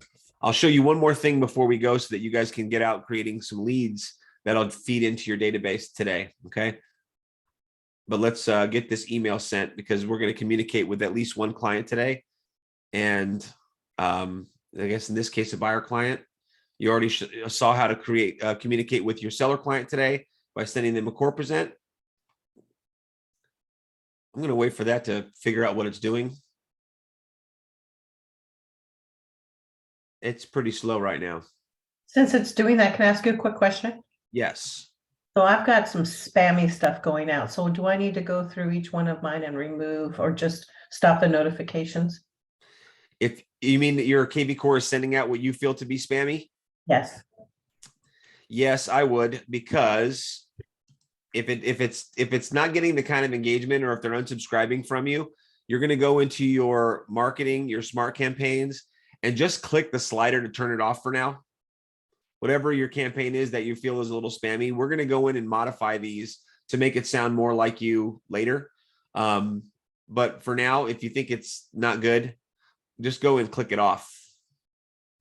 S1: I'll show you one more thing before we go so that you guys can get out creating some leads that'll feed into your database today, okay? But let's get this email sent because we're going to communicate with at least one client today. And I guess in this case, a buyer client. You already saw how to communicate with your seller client today by sending them a core present. I'm going to wait for that to figure out what it's doing. It's pretty slow right now.
S3: Since it's doing that, can I ask you a quick question?
S1: Yes.
S3: So I've got some spammy stuff going out. So do I need to go through each one of mine and remove or just stop the notifications?
S1: If you mean that your kvCORE is sending out what you feel to be spammy?
S3: Yes.
S1: Yes, I would, because if it's not getting the kind of engagement, or if they're unsubscribing from you, you're going to go into your marketing, your smart campaigns, and just click the slider to turn it off for now. Whatever your campaign is that you feel is a little spammy, we're going to go in and modify these to make it sound more like you later. But for now, if you think it's not good, just go and click it off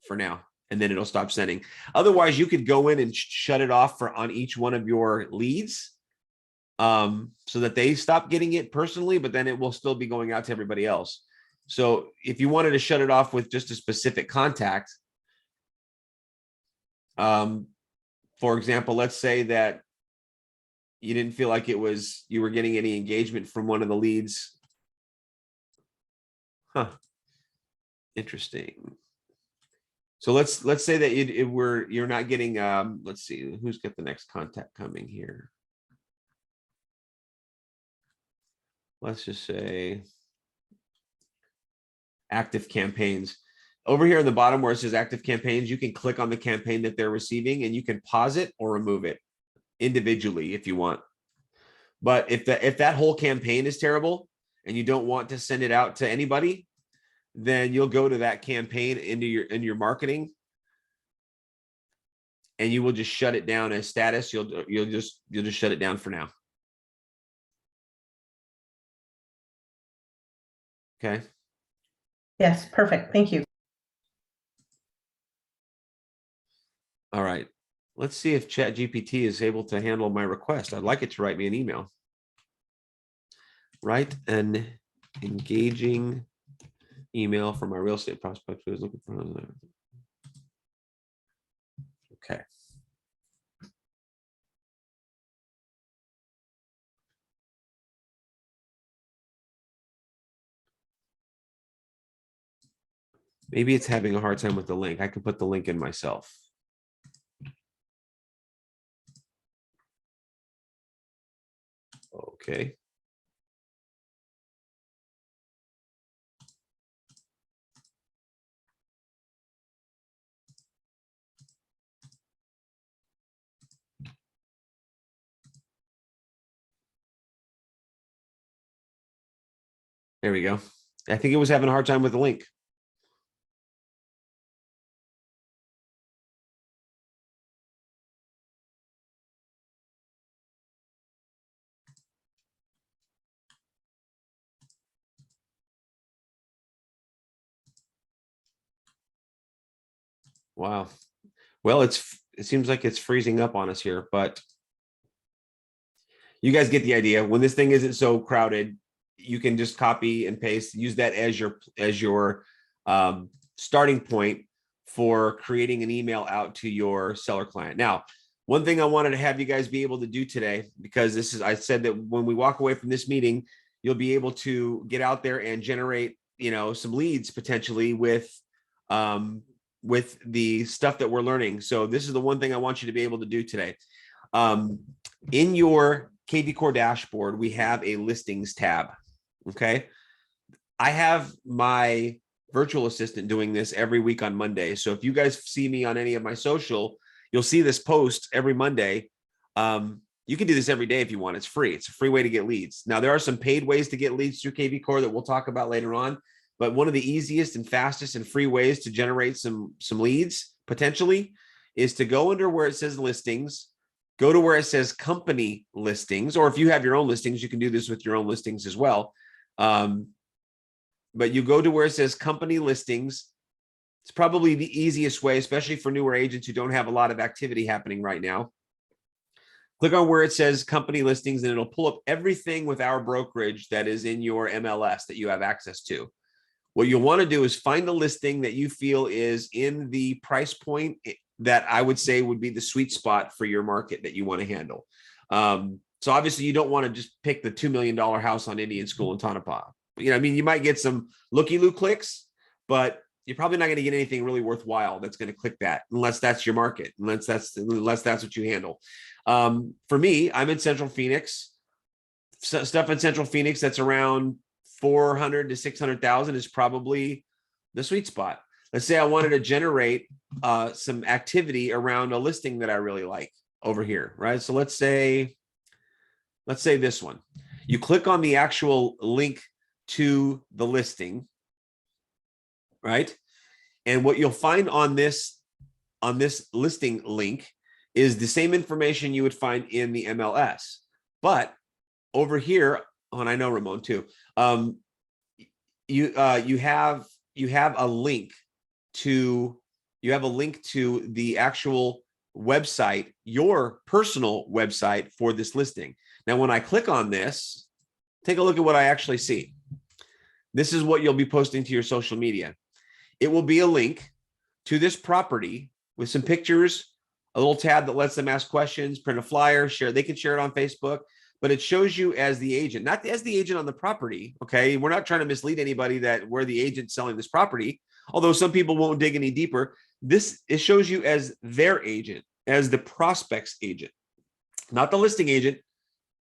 S1: for now, and then it'll stop sending. Otherwise, you could go in and shut it off on each one of your leads, so that they stop getting it personally, but then it will still be going out to everybody else. So if you wanted to shut it off with just a specific contact, for example, let's say that you didn't feel like you were getting any engagement from one of the leads. Huh. Interesting. So let's say that you're not getting, let's see, who's got the next contact coming here. Let's just say active campaigns. Over here on the bottom where it says active campaigns, you can click on the campaign that they're receiving and you can pause it or remove it individually if you want. But if that whole campaign is terrible and you don't want to send it out to anybody, then you'll go to that campaign in your marketing, and you will just shut it down as status. You'll just shut it down for now. Okay.
S3: Yes, perfect. Thank you.
S1: All right. Let's see if ChatGPT is able to handle my request. I'd like it to write me an email. Write an engaging email for my real estate prospect who is looking for. Okay. Maybe it's having a hard time with the link. I can put the link in myself. Okay. There we go. I think it was having a hard time with the link. Wow. Well, it seems like it's freezing up on us here, but you guys get the idea. When this thing isn't so crowded, you can just copy and paste, use that as your starting point for creating an email out to your seller client. Now, one thing I wanted to have you guys be able to do today, because this is, I said that when we walk away from this meeting, you'll be able to get out there and generate, some leads potentially with the stuff that we're learning. So this is the one thing I want you to be able to do today. In your kvCORE dashboard, we have a listings tab. Okay. I have my virtual assistant doing this every week on Monday. So if you guys see me on any of my social, you'll see this post every Monday. You can do this every day if you want. It's free. It's a free way to get leads. Now, there are some paid ways to get leads through kvCORE that we'll talk about later on. But one of the easiest and fastest and free ways to generate some leads potentially is to go under where it says listings, go to where it says company listings, or if you have your own listings, you can do this with your own listings as well. But you go to where it says company listings. It's probably the easiest way, especially for newer agents who don't have a lot of activity happening right now. Click on where it says company listings, and it'll pull up everything with our brokerage that is in your MLS that you have access to. What you'll want to do is find a listing that you feel is in the price point that I would say would be the sweet spot for your market that you want to handle. So obviously you don't want to just pick the $2 million house on Indian School in Tonopah. You might get some looky-loo clicks, but you're probably not going to get anything really worthwhile that's going to click that unless that's your market, unless that's what you handle. For me, I'm in Central Phoenix. Stuff in Central Phoenix that's around 400 to 600,000 is probably the sweet spot. Let's say I wanted to generate some activity around a listing that I really like over here, right? So let's say this one. You click on the actual link to the listing, right? And what you'll find on this listing link is the same information you would find in the MLS, but over here, and I know Ramon too. You have a link to the actual website, your personal website for this listing. Now, when I click on this, take a look at what I actually see. This is what you'll be posting to your social media. It will be a link to this property with some pictures, a little tab that lets them ask questions, print a flyer, share. They can share it on Facebook. But it shows you as the agent, not as the agent on the property. Okay. We're not trying to mislead anybody that we're the agent selling this property. Although some people won't dig any deeper. It shows you as their agent, as the prospect's agent, not the listing agent,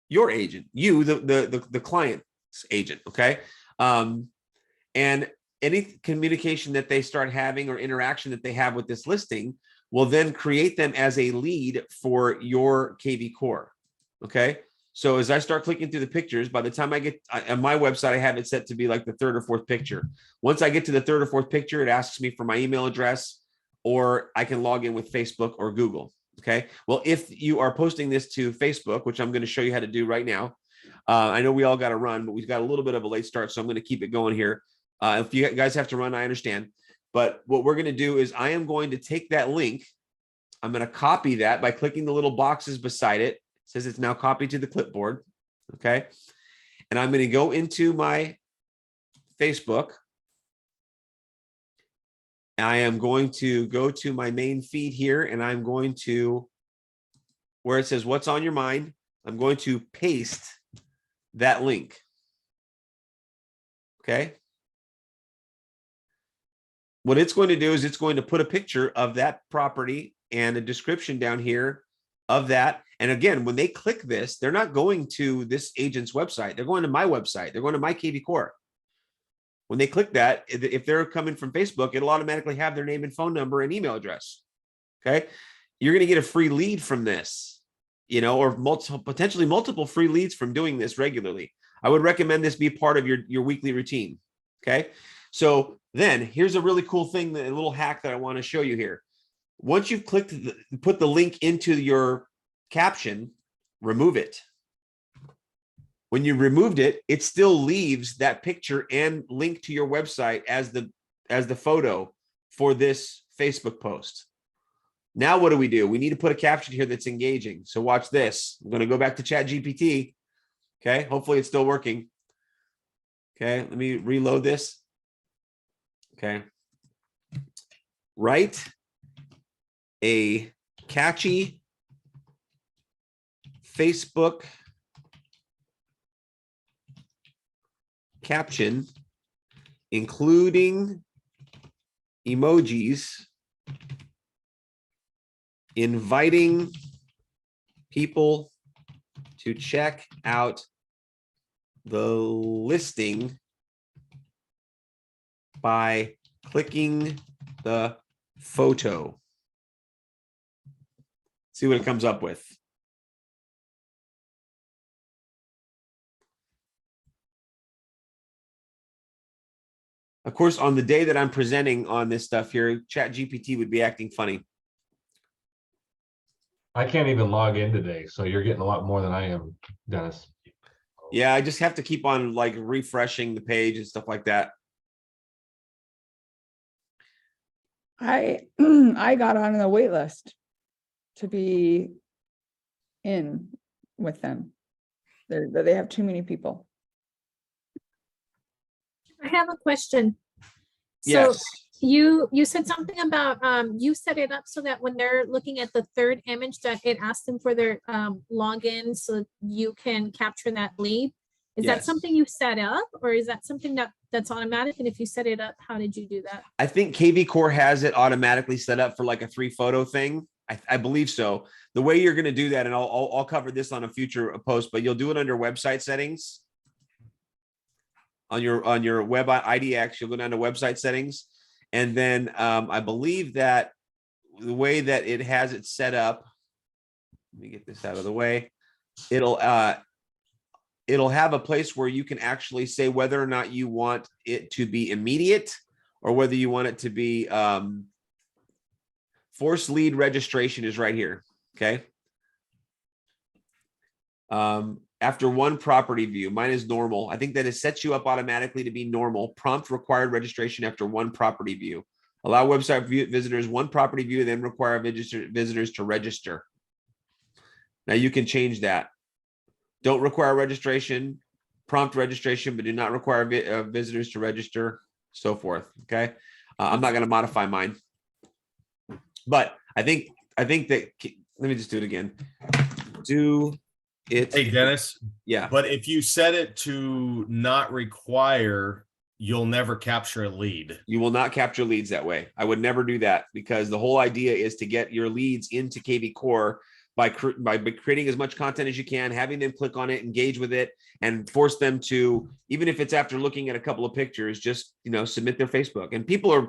S1: your agent, you, the client's agent. Okay. And any communication that they start having or interaction that they have with this listing will then create them as a lead for your kvCORE. Okay. So as I start clicking through the pictures, by the time I get on my website, I have it set to be like the third or fourth picture. Once I get to the third or fourth picture, it asks me for my email address, or I can log in with Facebook or Google. Okay. Well, if you are posting this to Facebook, which I'm going to show you how to do right now, I know we all got to run, but we've got a little bit of a late start, so I'm going to keep it going here. If you guys have to run, I understand. But what we're going to do is I am going to take that link. I'm going to copy that by clicking the little boxes beside it. It says it's now copied to the clipboard. Okay. And I'm going to go into my Facebook. I am going to go to my main feed here, and I'm going to, where it says what's on your mind, I'm going to paste that link. Okay. What it's going to do is it's going to put a picture of that property and a description down here of that. And again, when they click this, they're not going to this agent's website. They're going to my website. They're going to my kvCORE. When they click that, if they're coming from Facebook, it'll automatically have their name and phone number and email address. Okay. You're going to get a free lead from this, or potentially multiple free leads from doing this regularly. I would recommend this be part of your weekly routine. Okay. So then here's a really cool thing, a little hack that I want to show you here. Once you've clicked, put the link into your caption, remove it. When you removed it, it still leaves that picture and link to your website as the photo for this Facebook post. Now, what do? We need to put a caption here that's engaging. So watch this. I'm going to go back to ChatGPT. Okay. Hopefully it's still working. Okay. Let me reload this. Okay. Write a catchy Facebook caption, including emojis, inviting people to check out the listing by clicking the photo. See what it comes up with. Of course, on the day that I'm presenting on this stuff here, ChatGPT would be acting funny.
S5: I can't even log in today, so you're getting a lot more than I am, Dennis.
S1: Yeah, I just have to keep on like refreshing the page and stuff like that.
S4: I got on the wait list to be in with them. They have too many people.
S6: I have a question. So
S1: Yes.
S6: you said something about you set it up so that when they're looking at the third image that it asks them for their login so you can capture that lead. Is that
S1: Yes.
S6: something you set up, or is that something that's automatic? And if you set it up, how did you do that?
S1: I think kvCORE has it automatically set up for like a 3-photo thing. I believe so. The way you're going to do that, and I'll cover this on a future post, but you'll do it under website settings. On your web IDX, you'll go down to website settings, and then I believe that the way that it has it set up. Let me get this out of the way. It'll have a place where you can actually say whether or not you want it to be immediate or whether you want it to be forced lead registration is right here. Okay. After one property view, mine is normal. I think that it sets you up automatically to be normal. Prompt required registration after one property view. Allow website visitors one property view, then require visitors to register. Now you can change that. Don't require registration, prompt registration, but do not require visitors to register, so forth. Okay. I'm not going to modify mine, but I think that, let me just do it again. Do it.
S7: Hey, Dennis.
S1: Yeah.
S7: But if you set it to not require, you'll never capture a lead.
S1: You will not capture leads that way. I would never do that, because the whole idea is to get your leads into kvCORE by creating as much content as you can, having them click on it, engage with it, and force them to, even if it's after looking at a couple of pictures, just, submit their Facebook. And people are,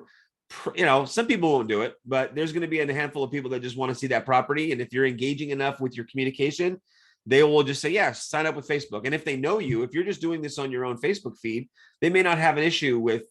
S1: some people won't do it, but there's going to be a handful of people that just want to see that property. And if you're engaging enough with your communication, they will just say, yes, sign up with Facebook. And if they know you, if you're just doing this on your own Facebook feed, they may not have an issue with,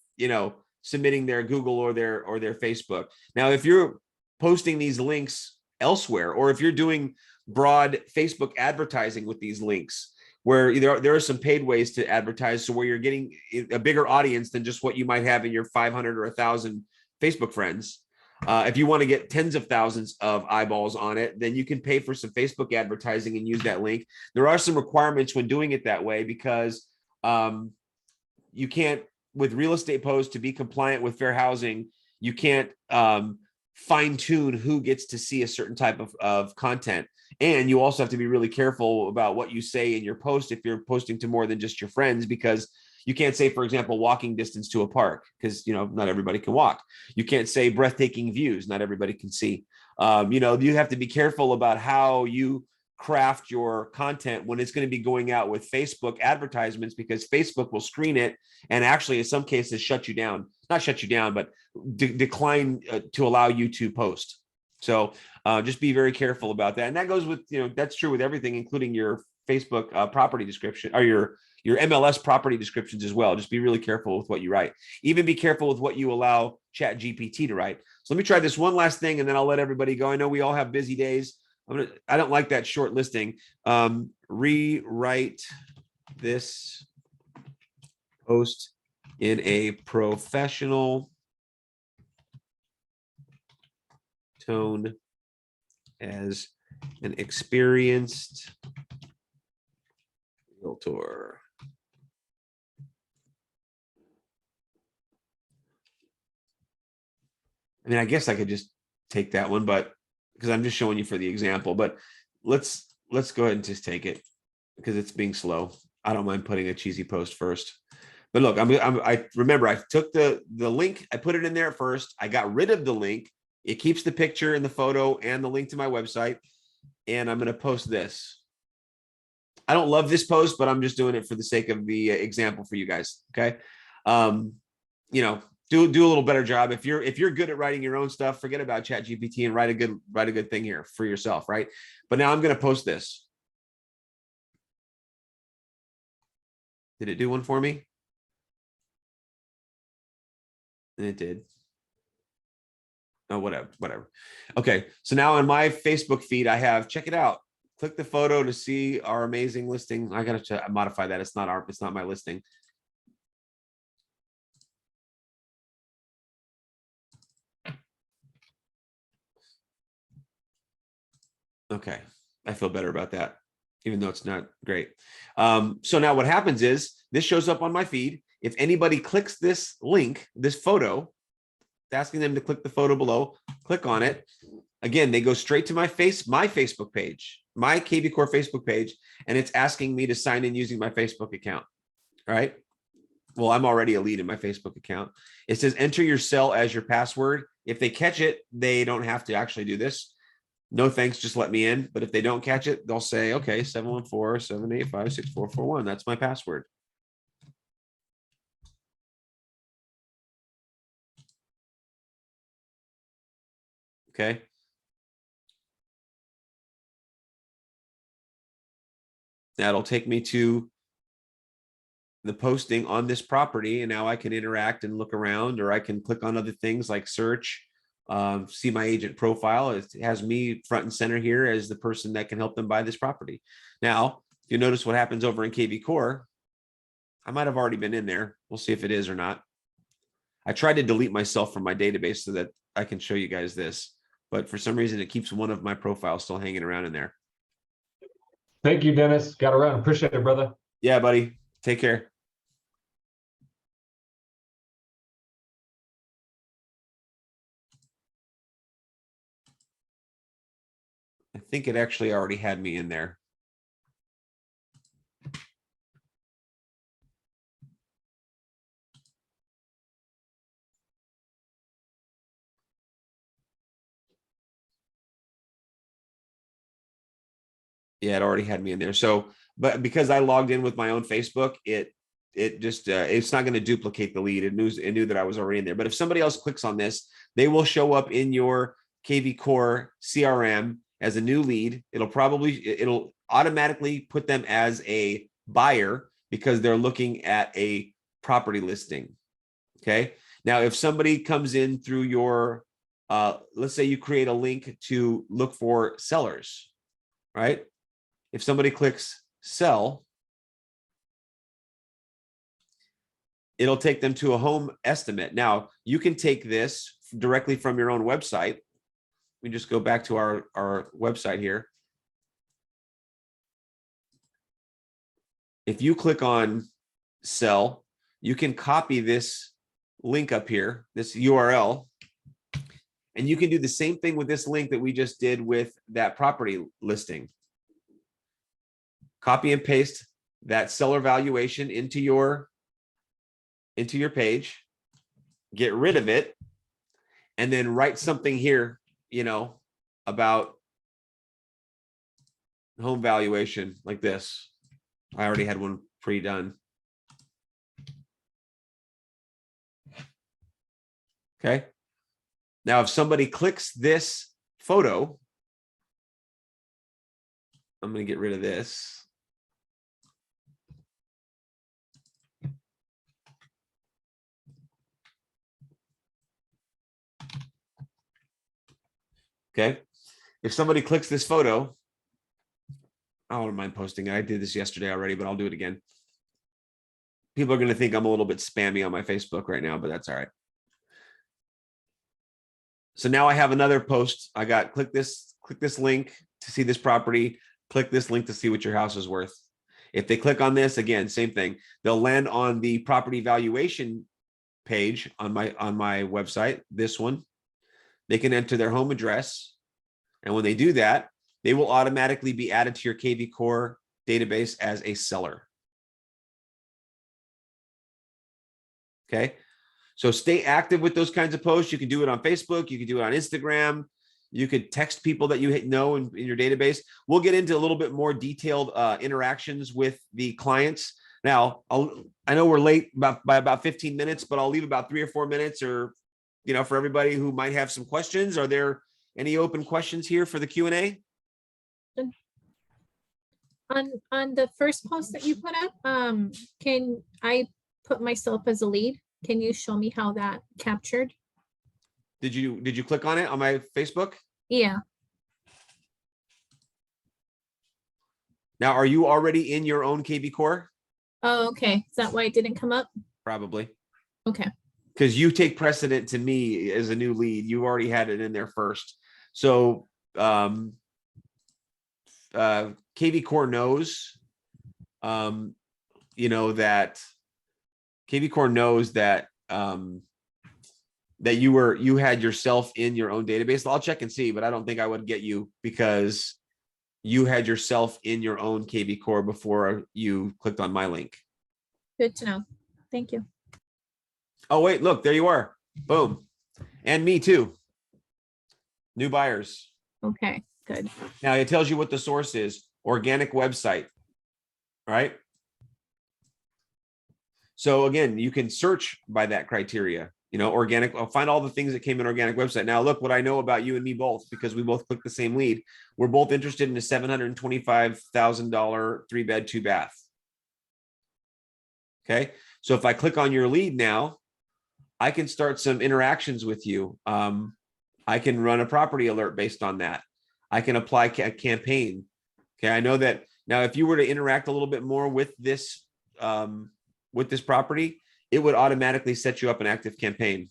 S1: submitting their Google or their Facebook. Now, if you're posting these links elsewhere, or if you're doing broad Facebook advertising with these links, where there are some paid ways to advertise. So where you're getting a bigger audience than just what you might have in your 500 or 1,000 Facebook friends. If you want to get tens of thousands of eyeballs on it, then you can pay for some Facebook advertising and use that link. There are some requirements when doing it that way, because you can't, with real estate posts, to be compliant with fair housing, you can't fine tune who gets to see a certain type of content. And you also have to be really careful about what you say in your post if you're posting to more than just your friends, because you can't say, for example, walking distance to a park, because, you know, not everybody can walk. You can't say breathtaking views. Not everybody can see. You know, you have to be careful about how you craft your content when it's going to be going out with Facebook advertisements, because Facebook will screen it and actually in some cases shut you down, not shut you down, but decline to allow you to post. So just be very careful about that. And that goes with, you know, that's true with everything, including your Facebook property description, or your MLS property descriptions as well. Just be really careful with what you write. Even be careful with what you allow ChatGPT to write. So let me try this one last thing and then I'll let everybody go. I know we all have busy days. I don't like that short listing. Rewrite this post in a professional tone as an experienced realtor. I mean, I guess I could just take that one, but because I'm just showing you for the example, but let's go ahead and just take it because it's being slow. I don't mind putting a cheesy post first. But look, I remember I took the link, I put it in there first. I got rid of the link. It keeps the picture and the photo and the link to my website. And I'm going to post this. I don't love this post, but I'm just doing it for the sake of the example for you guys. Okay. You know, do a little better job. If you're good at writing your own stuff, forget about ChatGPT and write a good thing here for yourself. Right. But now I'm going to post this. Did it do one for me? And it did. Oh, whatever. Okay. So now in my Facebook feed, I have, check it out. Click the photo to see our amazing listing. I got to modify that. It's not my listing. Okay. I feel better about that, even though it's not great. So now what happens is this shows up on my feed. If anybody clicks this link, this photo, asking them to click the photo below, click on it. Again, they go straight to my Facebook page, my kvCORE Facebook page, and it's asking me to sign in using my Facebook account. All right. Well, I'm already a lead in my Facebook account. It says enter your cell as your password. If they catch it, they don't have to actually do this. No thanks, just let me in. But if they don't catch it, they'll say, okay, 714-785-6441. That's my password. Okay. That'll take me to the posting on this property. And now I can interact and look around, or I can click on other things like search, see my agent profile. It has me front and center here as the person that can help them buy this property. Now, if you notice what happens over in kvCORE, I might have already been in there. We'll see if it is or not. I tried to delete myself from my database so that I can show you guys this, but for some reason it keeps one of my profiles still hanging around in there.
S5: Thank you, Dennis. Got around. Appreciate it, brother.
S1: Yeah, buddy. Take care. I think it actually already had me in there. Yeah, it already had me in there. So, but because I logged in with my own Facebook, it just it's not going to duplicate the lead. It knew that I was already in there. But if somebody else clicks on this, they will show up in your kvCORE CRM as a new lead. It'll automatically put them as a buyer because they're looking at a property listing. Okay. Now, if somebody comes in through your, let's say you create a link to look for sellers, right? If somebody clicks sell, it'll take them to a home estimate. Now, you can take this directly from your own website. We just go back to our website here. If you click on sell, you can copy this link up here, this URL, and you can do the same thing with this link that we just did with that property listing. Copy and paste that seller valuation into your page, get rid of it, and then write something here, you know, about home valuation like this. I already had one pre-done. Okay. Now, if somebody clicks this photo, I'm going to get rid of this. Okay. If somebody clicks this photo, I don't mind posting it. I did this yesterday already, but I'll do it again. People are going to think I'm a little bit spammy on my Facebook right now, but that's all right. So now I have another post. I got click this link to see this property, click this link to see what your house is worth. If they click on this, again, same thing. They'll land on the property valuation page on my website, this one. They can enter their home address. And when they do that, they will automatically be added to your kvCORE database as a seller. Okay. So stay active with those kinds of posts. You can do it on Facebook. You can do it on Instagram. You could text people that you know in your database. We'll get into a little bit more detailed interactions with the clients. Now, I know we're late by about 15 minutes, but I'll leave about 3 or 4 minutes, or, you know, for everybody who might have some questions. Are there any open questions here for the Q&A?
S6: On the first post that you put up, can I put myself as a lead? Can you show me how that captured?
S1: Did you click on it on my Facebook?
S6: Yeah.
S1: Now, are you already in your own kvCORE?
S6: Oh, okay. Is that why it didn't come up?
S1: Probably.
S6: Okay.
S1: Because you take precedent to me as a new lead. You already had it in there first. So kvCORE knows, you know, that kvCORE knows that that you had yourself in your own database. I'll check and see, but I don't think I would get you because you had yourself in your own kvCORE before you clicked on my link.
S6: Good to know. Thank you.
S1: Oh, wait, look, there you are. Boom. And me too. New buyers.
S6: Okay, good.
S1: Now it tells you what the source is. Organic website, right? So again, you can search by that criteria, you know, organic. I'll find all the things that came in organic website. Now look what I know about you and me both, because we both clicked the same lead. We're both interested in a $725,000 3-bed, 2-bath. Okay. So if I click on your lead now, I can start some interactions with you. I can run a property alert based on that. I can apply a campaign. Okay. I know that now if you were to interact a little bit more with this property, it would automatically set you up an active campaign.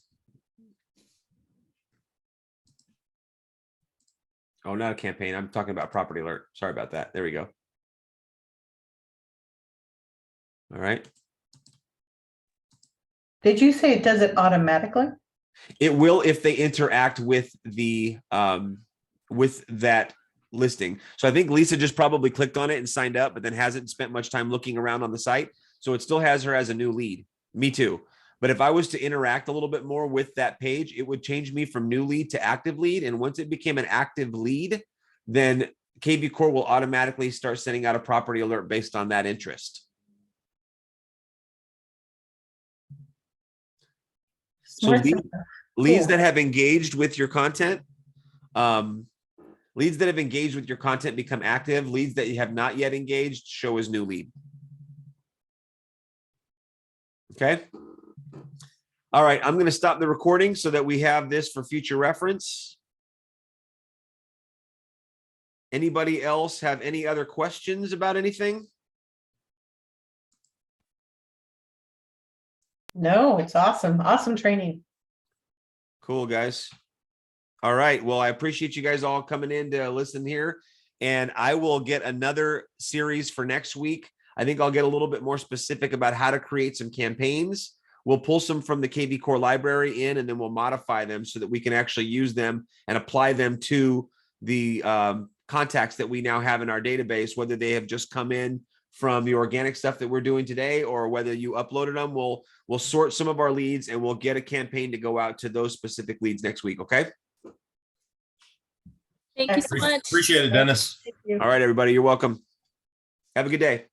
S1: Oh, not a campaign. I'm talking about property alert. Sorry about that. There we go. All right.
S3: Did you say it does it automatically?
S1: It will if they interact with the with that listing. So I think Lisa just probably clicked on it and signed up, but then hasn't spent much time looking around on the site. So it still has her as a new lead. Me too. But if I was to interact a little bit more with that page, it would change me from new lead to active lead. And once it became an active lead, then kvCORE will automatically start sending out a property alert based on that interest. So leads that have engaged with your content, leads that have engaged with your content become active. Leads that you have not yet engaged show as new lead. Okay. All right. I'm going to stop the recording so that we have this for future reference. Anybody else have any other questions about anything?
S3: No, it's awesome. Awesome training.
S1: Cool, guys. All right. Well, I appreciate you guys all coming in to listen here. And I will get another series for next week. I think I'll get a little bit more specific about how to create some campaigns. We'll pull some from the kvCORE library in, and then we'll modify them so that we can actually use them and apply them to the contacts that we now have in our database, whether they have just come in from the organic stuff that we're doing today, or whether you uploaded them. We'll sort some of our leads and we'll get a campaign to go out to those specific leads next week. Okay.
S6: Thank you so much.
S7: Appreciate it, Dennis.
S3: Thank you.
S1: All right, everybody. You're welcome. Have a good day.